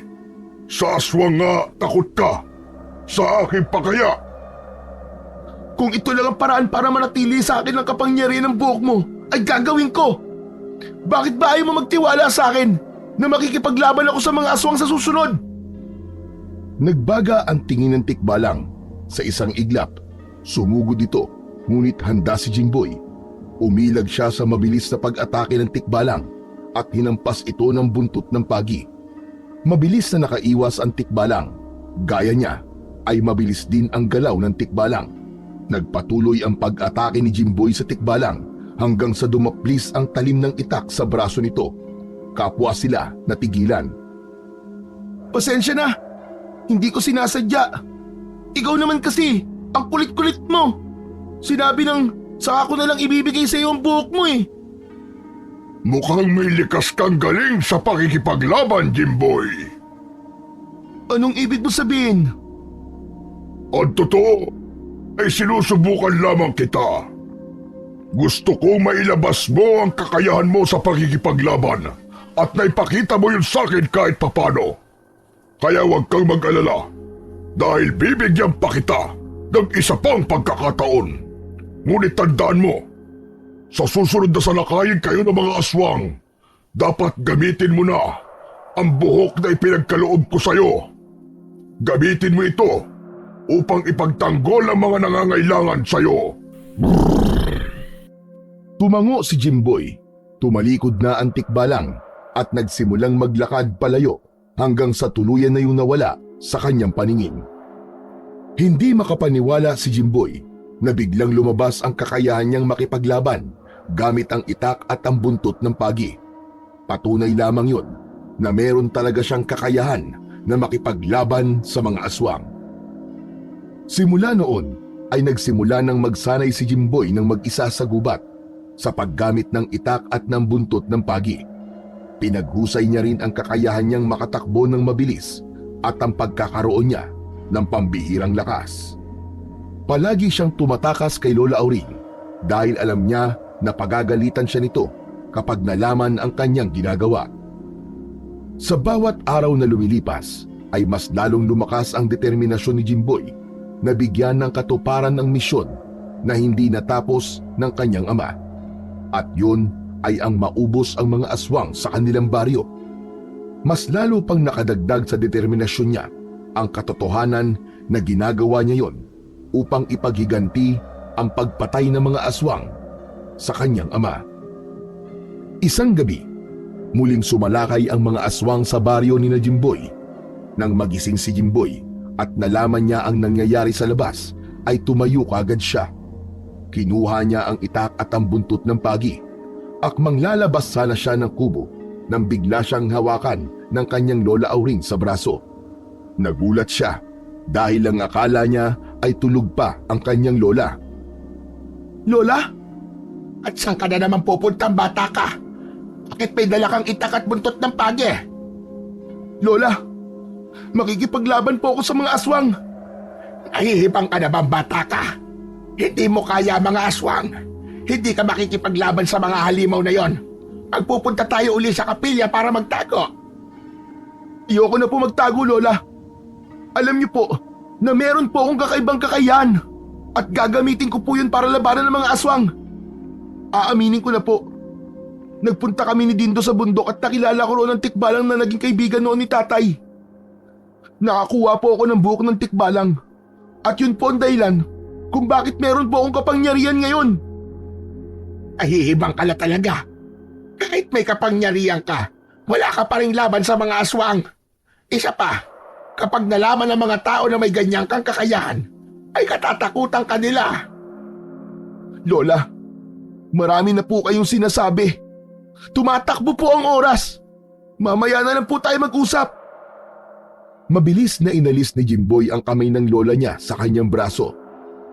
Sa aswang nga takot ka. Sa akin pa kaya? Kung ito lang ang paraan para manatili sa akin ang kapangyarihan ng buhok mo, ay gagawin ko. Bakit ba ayaw mo magtiwala sa akin na makikipaglaban ako sa mga aswang sa susunod? Nagbaga ang tingin ng tikbalang. Sa isang iglap, sumugod ito, ngunit handa si Jimboy. Umilag siya sa mabilis na pag-atake ng tikbalang at hinampas ito ng buntot ng pagi. Mabilis na nakaiwas ang tikbalang. Gaya niya ay mabilis din ang galaw ng tikbalang. Nagpatuloy ang pag-atake ni Jimboy sa tikbalang hanggang sa dumaplis ang talim ng itak sa braso nito. Kapwa sila natigilan. Pasensya na. Hindi ko sinasadya. Ikaw naman kasi, ang kulit-kulit mo. Sinabi ng saka ko na lang ibibigay sa iyo ang buhok mo eh. Mukhang may likas kang galing sa pakikipaglaban, Jimboy. Anong ibig mo sabihin? Ang totoo ay sinusubukan lamang kita. Gusto kong mailabas mo ang kakayahan mo sa pakikipaglaban at naipakita mo yun sa akin kahit papano. Kaya huwag kang mag-alala dahil bibigyan pa kita ng isa pang pagkakataon. Ngunit tandaan mo, sa susunod na salakayin kayo ng mga aswang, dapat gamitin mo na ang buhok na ipinagkaloob ko sa'yo. Gamitin mo ito upang ipagtanggol ang mga nangangailangan sa'yo. Tumango si Jimboy. Tumalikod na ang tikbalang at nagsimulang maglakad palayo hanggang sa tuluyan na yung nawala sa kanyang paningin. Hindi makapaniwala si Jimboy na biglang lumabas ang kakayahan niyang makipaglaban gamit ang itak at ang buntot ng pagi. Patunay lamang yun na meron talaga siyang kakayahan na makipaglaban sa mga aswang. Simula noon ay nagsimula ng magsanay si Jimboy ng mag-isa sa gubat sa paggamit ng itak at ng buntot ng pagi. Pinaghusay niya rin ang kakayahan niyang makatakbo ng mabilis at ang pagkakaroon niya ng pambihirang lakas. Palagi siyang tumatakas kay Lola Auring dahil alam niya na pagagalitan siya nito kapag nalaman ang kanyang ginagawa. Sa bawat araw na lumilipas ay mas lalong lumakas ang determinasyon ni Jimboy na bigyan ng katuparan ng misyon na hindi natapos ng kanyang ama. At yun ay ang maubos ang mga aswang sa kanilang baryo. Mas lalo pang nakadagdag sa determinasyon niya ang katotohanan na ginagawa niya yon upang ipaghiganti ang pagpatay ng mga aswang sa kanyang ama. Isang gabi, muling sumalakay ang mga aswang sa baryo ni na Jimboy. Nang magising si Jimboy at nalaman niya ang nangyayari sa labas, ay tumayo kagad siya. Kinuha niya ang itak at ang buntot ng pagi. Akmang lalabas sana siya ng kubo nang bigla siyang hawakan ng kanyang Lola Auring sa braso. Nagulat siya dahil ang akala niya ay tulog pa ang kanyang lola. Lola? At saan ka na naman pupuntang bata ka? Bakit may dala kang itak at buntot ng pagi? Lola, makikipaglaban po ako sa mga aswang. Nahihibang ka na bang bata ka? Hindi mo kaya mga aswang. Hindi ka makikipaglaban sa mga halimaw na yon. Magpupunta tayo uli sa kapilya para magtago. Iyoko na po magtago, Lola. Alam niyo po, na meron po akong kakaibang kakayahan at gagamitin ko po yun para labanan ng mga aswang. Aaminin ko na po, nagpunta kami ni Dindo sa bundok at nakilala ko roon ang tikbalang na naging kaibigan noon ni tatay. Nakakuha po ako ng buhok ng tikbalang at yun po ang dahilan kung bakit meron po akong kapangyarihan ngayon. Ahihibang ka na talaga. Kahit may kapangyarihan ka, wala ka pa ring laban sa mga aswang. Isa pa, kapag nalaman ng mga tao na may ganyang kang kakayahan, ay katatakutan ka nila. Lola, marami na po kayong sinasabi. Tumatakbo po ang oras. Mamaya na lang po tayo mag-usap. Mabilis na inalis ni Jimboy ang kamay ng lola niya sa kanyang braso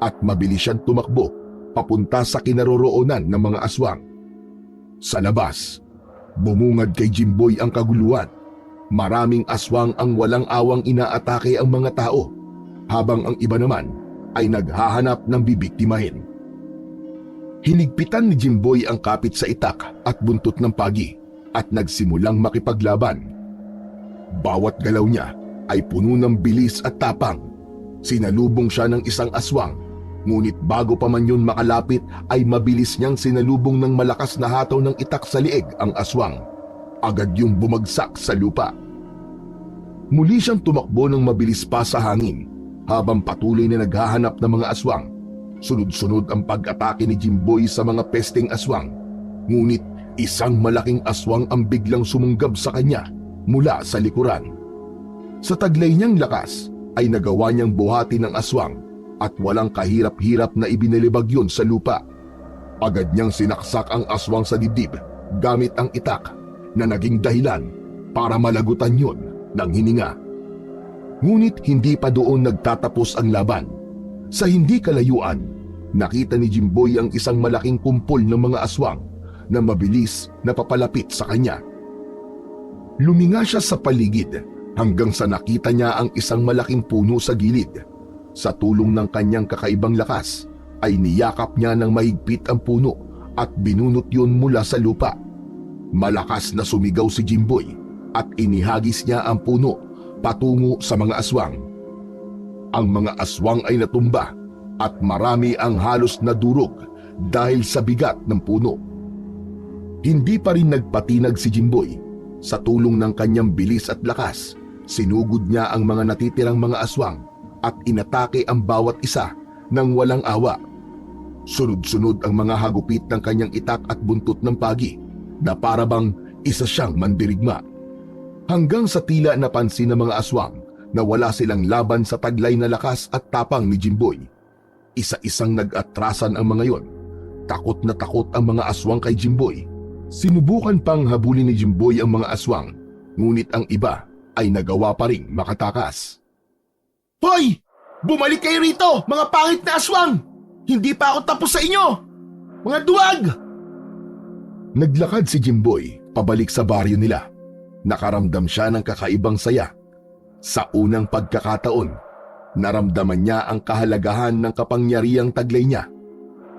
at mabilis siyang tumakbo papunta sa kinaroroonan ng mga aswang. Sa labas, bumungad kay Jimboy ang kaguluhan. Maraming aswang ang walang awang inaatake ang mga tao, habang ang iba naman ay naghahanap ng bibiktimahin. Hinigpitan ni Jimboy ang kapit sa itak at buntot ng pagi at nagsimulang makipaglaban. Bawat galaw niya ay puno ng bilis at tapang. Sinalubong siya ng isang aswang, ngunit bago pa man yun makalapit ay mabilis niyang sinalubong ng malakas na hataw ng itak sa lieg ang aswang. Agad yung bumagsak sa lupa. Muli siyang tumakbo ng mabilis pa sa hangin habang patuloy na naghahanap ng mga aswang. Sunod-sunod ang pag-atake ni Jimboy sa mga pesteng aswang. Ngunit isang malaking aswang ang biglang sumunggab sa kanya mula sa likuran. Sa taglay niyang lakas ay nagawa niyang buhati ng aswang at walang kahirap-hirap na ibinalibag yun sa lupa. Agad niyang sinaksak ang aswang sa dibdib gamit ang itak na naging dahilan para malagutan yun ng hininga. Ngunit hindi pa doon nagtatapos ang laban. Sa hindi kalayuan, nakita ni Jimboy ang isang malaking kumpol ng mga aswang na mabilis na papalapit sa kanya. Luminga siya sa paligid hanggang sa nakita niya ang isang malaking puno sa gilid. Sa tulong ng kanyang kakaibang lakas, ay niyakap niya ng mahigpit ang puno at binunot yun mula sa lupa. Malakas na sumigaw si Jimboy at inihagis niya ang puno patungo sa mga aswang. Ang mga aswang ay natumba at marami ang halos nadurog dahil sa bigat ng puno. Hindi pa rin nagpatinag si Jimboy. Sa tulong ng kanyang bilis at lakas, sinugod niya ang mga natitirang mga aswang at inatake ang bawat isa ng walang awa. Sunod-sunod ang mga hagupit ng kanyang itak at buntot ng pagi na parabang isa siyang mandirigma. Hanggang sa tila napansin ng mga aswang na wala silang laban sa taglay na lakas at tapang ni Jimboy. Isa-isang nag-atrasan ang mga yon. Takot na takot ang mga aswang kay Jimboy. Sinubukan pang habulin ni Jimboy ang mga aswang, ngunit ang iba ay nagawa pa ring makatakas. Hoy! Bumalik kayo rito, mga pangit na aswang! Hindi pa ako tapos sa inyo! Mga duwag! Naglakad si Jimboy pabalik sa baryo nila. Nakaramdam siya ng kakaibang saya. Sa unang pagkakataon, naramdaman niya ang kahalagahan ng kapangyarihang taglay niya.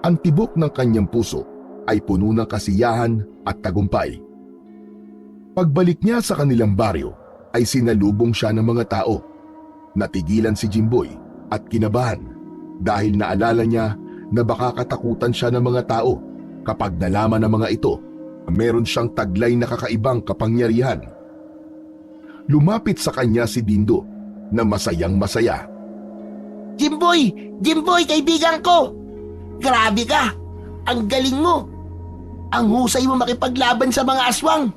Ang tibok ng kanyang puso ay puno ng kasiyahan at tagumpay. Pagbalik niya sa kanilang baryo, ay sinalubong siya ng mga tao. Natigilan si Jimboy at kinabahan dahil naalala niya na baka katakutan siya ng mga tao kapag nalaman ng mga ito na meron siyang taglay na kakaibang kapangyarihan. Lumapit sa kanya si Dindo na masayang masaya. Jimboy! Jimboy, kaibigan ko! Grabe ka! Ang galing mo! Ang husay mo makipaglaban sa mga aswang!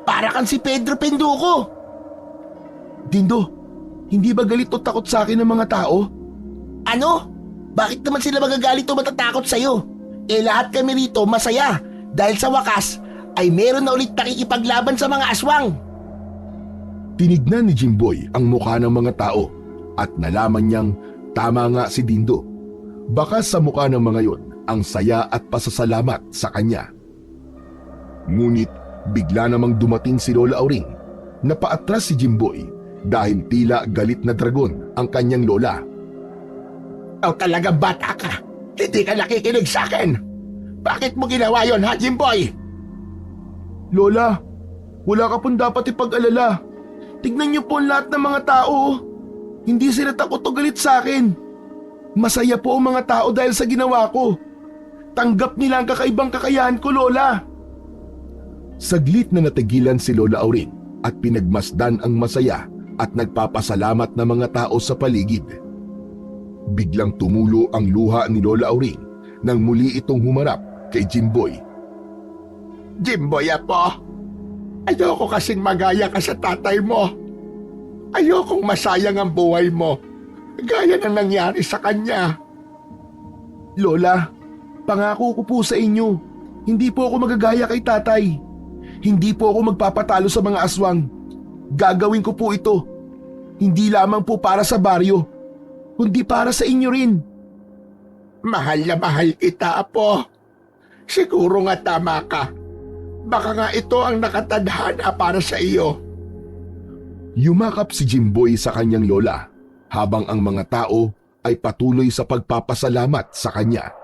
Para kang si Pedro Penduko! Dindo, hindi ba galit o takot sa akin ng mga tao? Ano? Bakit naman sila magagalit o matatakot sa'yo? Eh lahat kami rito masaya dahil sa wakas ay meron na ulit nakikipaglaban sa mga aswang. Tinignan ni Jimboy ang mukha ng mga tao at nalaman niyang tama nga si Dindo. Baka sa mukha ng mga yon ang saya at pasasalamat sa kanya. Ngunit bigla namang dumating si Lola Auring. Napaatras si Jimboy dahil tila galit na dragon ang kanyang lola. Ikaw talaga bata ka. Hindi ka nakikinig sa akin. Bakit mo ginawa yon, ha, Jimboy? Lola, wala ka pong dapat ipag-alala. Tignan niyo po ang lahat ng mga tao. Hindi sila takot o galit sa akin. Masaya po ang mga tao dahil sa ginawa ko. Tanggap nila ang kakaibang kakayahan ko, Lola. Saglit na natigilan si Lola Auring at pinagmasdan ang masaya at nagpapasalamat na mga tao sa paligid. Biglang tumulo ang luha ni Lola Auring nang muli itong humarap kay Jimboy. Jimboy Apo, ayoko kasing magaya ka sa tatay mo. Ayokong masayang ang buhay mo, gaya ng nangyari sa kanya. Lola, pangako ko po sa inyo, hindi po ako magagaya kay tatay. Hindi po ako magpapatalo sa mga aswang. Gagawin ko po ito. Hindi lamang po para sa baryo, kundi para sa inyo rin. Mahal na mahal kita, Apo. Siguro nga tama ka. Baka nga ito ang nakatadhana para sa iyo. Yumakap si Jimboy sa kanyang lola habang ang mga tao ay patuloy sa pagpapasalamat sa kanya.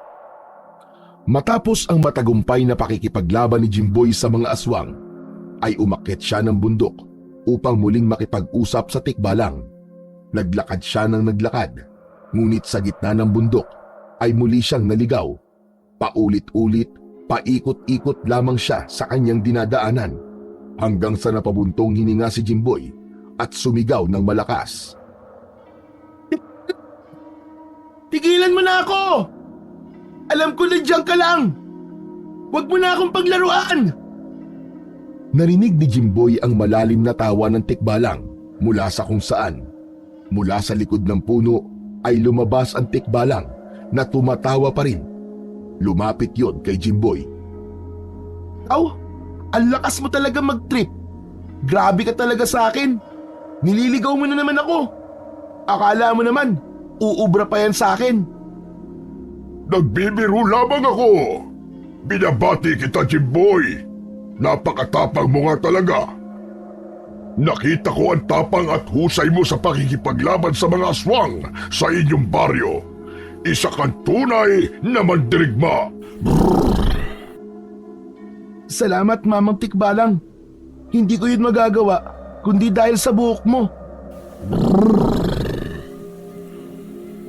Matapos ang matagumpay na pakikipaglaban ni Jimboy sa mga aswang, ay umakyat siya ng bundok upang muling makipag-usap sa tikbalang. Naglakad siya ng naglakad, ngunit sa gitna ng bundok ay muli siyang naligaw. Paulit-ulit, paikot-ikot lamang siya sa kanyang dinadaanan hanggang sa napabuntong hininga si Jimboy at sumigaw ng malakas. Tigilan mo na ako! Alam ko nandiyan ka lang! Huwag mo na akong paglaruan! Narinig ni Jimboy ang malalim na tawa ng tikbalang mula sa kung saan. Mula sa likod ng puno ay lumabas ang tikbalang na tumatawa pa rin. Lumapit yon kay Jimboy. Aw, ang lakas mo talaga mag-trip. Grabe ka talaga sa akin. Nililigaw mo na naman ako. Akala mo naman, uubra pa yan sa akin. Nagbibiro lamang ako. Binabati kita, Jimboy. Napakatapang mo nga talaga. Nakita ko ang tapang at husay mo sa pakikipaglaban sa mga aswang sa inyong baryo. Isa kang tunay na mandirigma. Salamat, Mamang Tikbalang. Hindi ko yun magagawa, kundi dahil sa buhok mo.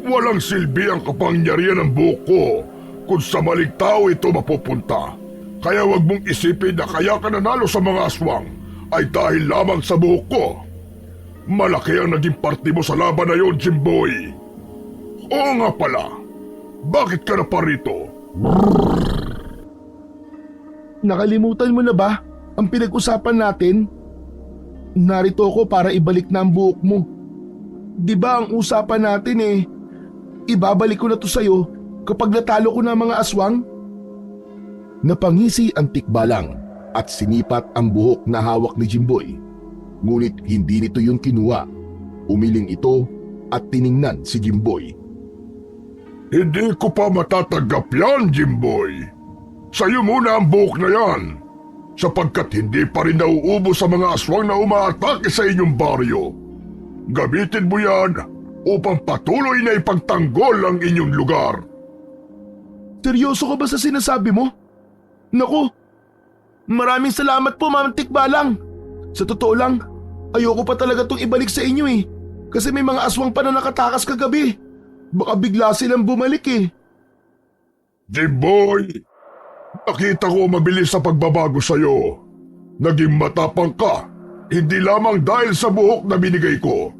Walang silbi ang kapangyarihan ng buhok ko kung sa maling tao ito mapupunta. Kaya wag mong isipin na kaya ka nanalo sa mga aswang ay dahil lamang sa buhok ko. Malaki ang naging parte mo sa laban na yon, Jimboy. Oo nga pala, bakit ka na pa rito? Nakalimutan mo na ba ang pinag-usapan natin? Narito ako para ibalik na ang buhok mo. Di ba ang usapan natin ibabalik ko na to sa'yo kapag natalo ko na ang mga aswang? Napangisi ang tikbalang at sinipat ang buhok na hawak ni Jimboy. Ngunit hindi nito yun kinuha. Umiling ito at tiningnan si Jimboy. Hindi ko pa matatanggap yan, Jimboy. Sa'yo muna ang buhok na yan, sapagkat hindi pa rin nauubos sa mga aswang na umaatake sa inyong baryo. Gamitin mo yan upang patuloy na ipagtanggol ang inyong lugar. Seryoso ka ba sa sinasabi mo? Naku, maraming salamat po, Mamang Tikbalang. Sa totoo lang, ayoko pa talaga itong ibalik sa inyo kasi may mga aswang pa na nakatakas kagabi. Baka bigla silang bumalik Jimboy, nakita ko mabilis sa pagbabago sa'yo. Naging matapang ka, hindi lamang dahil sa buhok na binigay ko,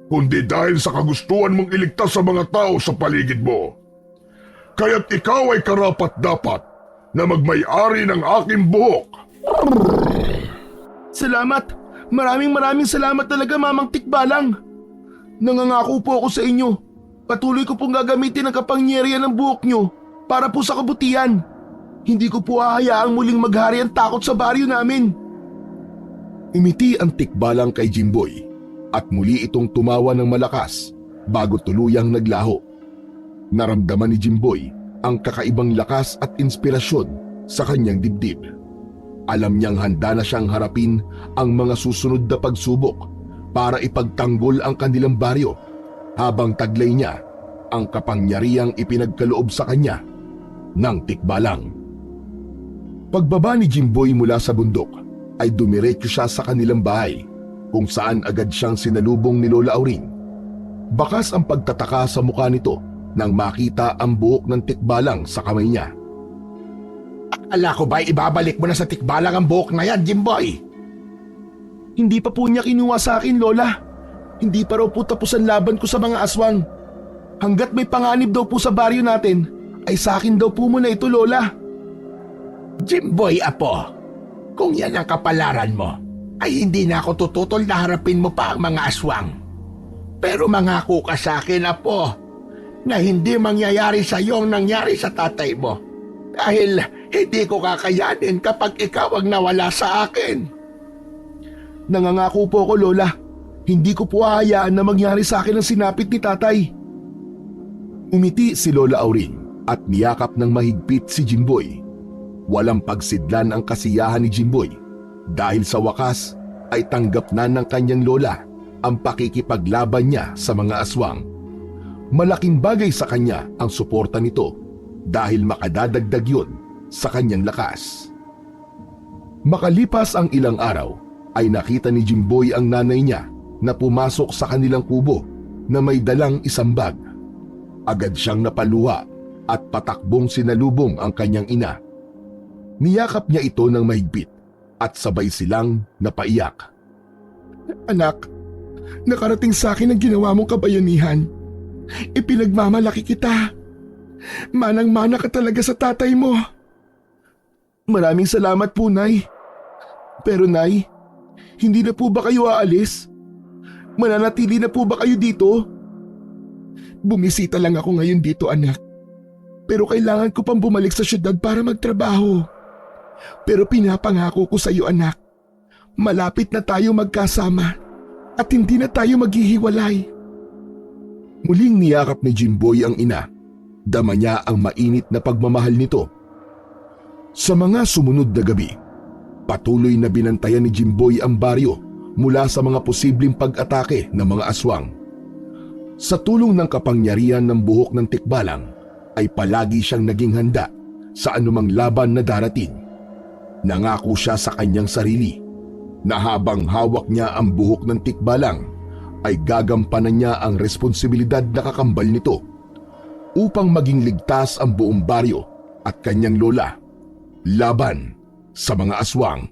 kundi dahil sa kagustuhan mong iligtas sa mga tao sa paligid mo. Kaya't ikaw ay karapat-dapat na magmay-ari ng aking buhok. Salamat. Maraming salamat talaga, Mamang Tikbalang. Nangangako po ako sa inyo. Patuloy ko pong gagamitin ang kapangyarihan ng buhok nyo para po sa kabutihan. Hindi ko po hahayaang muling maghari ang takot sa baryo namin. Umiti ang tikbalang kay Jimboy at muli itong tumawa ng malakas bago tuluyang naglaho. Naramdaman ni Jimboy ang kakaibang lakas at inspirasyon sa kanyang dibdib. Alam niyang handa na siyang harapin ang mga susunod na pagsubok para ipagtanggol ang kanilang baryo habang taglay niya ang kapangyarihang ipinagkaloob sa kanya ng tikbalang. Pagbaba ni Jimboy mula sa bundok ay dumiretso siya sa kanilang bahay kung saan agad siyang sinalubong ni Lola Auring. Bakas ang pagtataka sa mukha nito nang makita ang buhok ng tikbalang sa kamay niya. Akala ko ba ibabalik mo na sa tikbalang ang buhok na yan, Jimboy? Hindi pa po niya kinuha sa akin, Lola. Hindi pa raw po tapos ang laban ko sa mga aswang. Hanggat may panganib daw po sa baryo natin, ay sa akin daw po muna ito, Lola. Jimboy, apo, kung yan ang kapalaran mo, ay hindi na ako tututol na harapin mo pa ang mga aswang. Pero mangako ka sa akin, apo, na hindi mangyayari sa iyo ang nangyari sa tatay mo. Dahil hindi ko kakayanin kapag ikaw ang nawala sa akin. Nangangako po ako, Lola. Hindi ko po hahayaan na mangyari sa akin ang sinapit ni tatay. Umiti si Lola Auring at niyakap ng mahigpit si Jimboy. Walang pagsidlan ang kasiyahan ni Jimboy dahil sa wakas ay tanggap na ng kanyang lola ang pakikipaglaban niya sa mga aswang. Malaking bagay sa kanya ang suporta nito dahil makadadagdag yun sa kanyang lakas. Makalipas ang ilang araw ay nakita ni Jimboy ang nanay niya na pumasok sa kanilang kubo na may dalang isang bag. Agad siyang napaluha at patakbong sinalubong ang kanyang ina. Niyakap niya ito ng mahigpit at sabay silang napaiyak. Anak, nakarating sa akin ang ginawa mong kabayanihan. Ipinagmamalaki kita. Manang-mana ka talaga sa tatay mo. Maraming salamat po, Nay. Pero Nay, hindi na po ba kayo aalis? Mananatili na po ba kayo dito? Bumisita lang ako ngayon dito, anak. Pero kailangan ko pang bumalik sa syudad para magtrabaho. Pero pinapangako ko sa iyo, anak, malapit na tayo magkasama at hindi na tayo maghihiwalay. Muling niyakap ni Jimboy ang ina. Dama niya ang mainit na pagmamahal nito. Sa mga sumunod na gabi, patuloy na binantayan ni Jimboy ang baryo mula sa mga posibleng pag-atake ng mga aswang. Sa tulong ng kapangyarihan ng buhok ng tikbalang, ay palagi siyang naging handa sa anumang laban na darating. Nangako siya sa kanyang sarili na habang hawak niya ang buhok ng tikbalang ay gagampanan niya ang responsibilidad na kakambal nito upang maging ligtas ang buong baryo at kanyang lola laban sa mga aswang.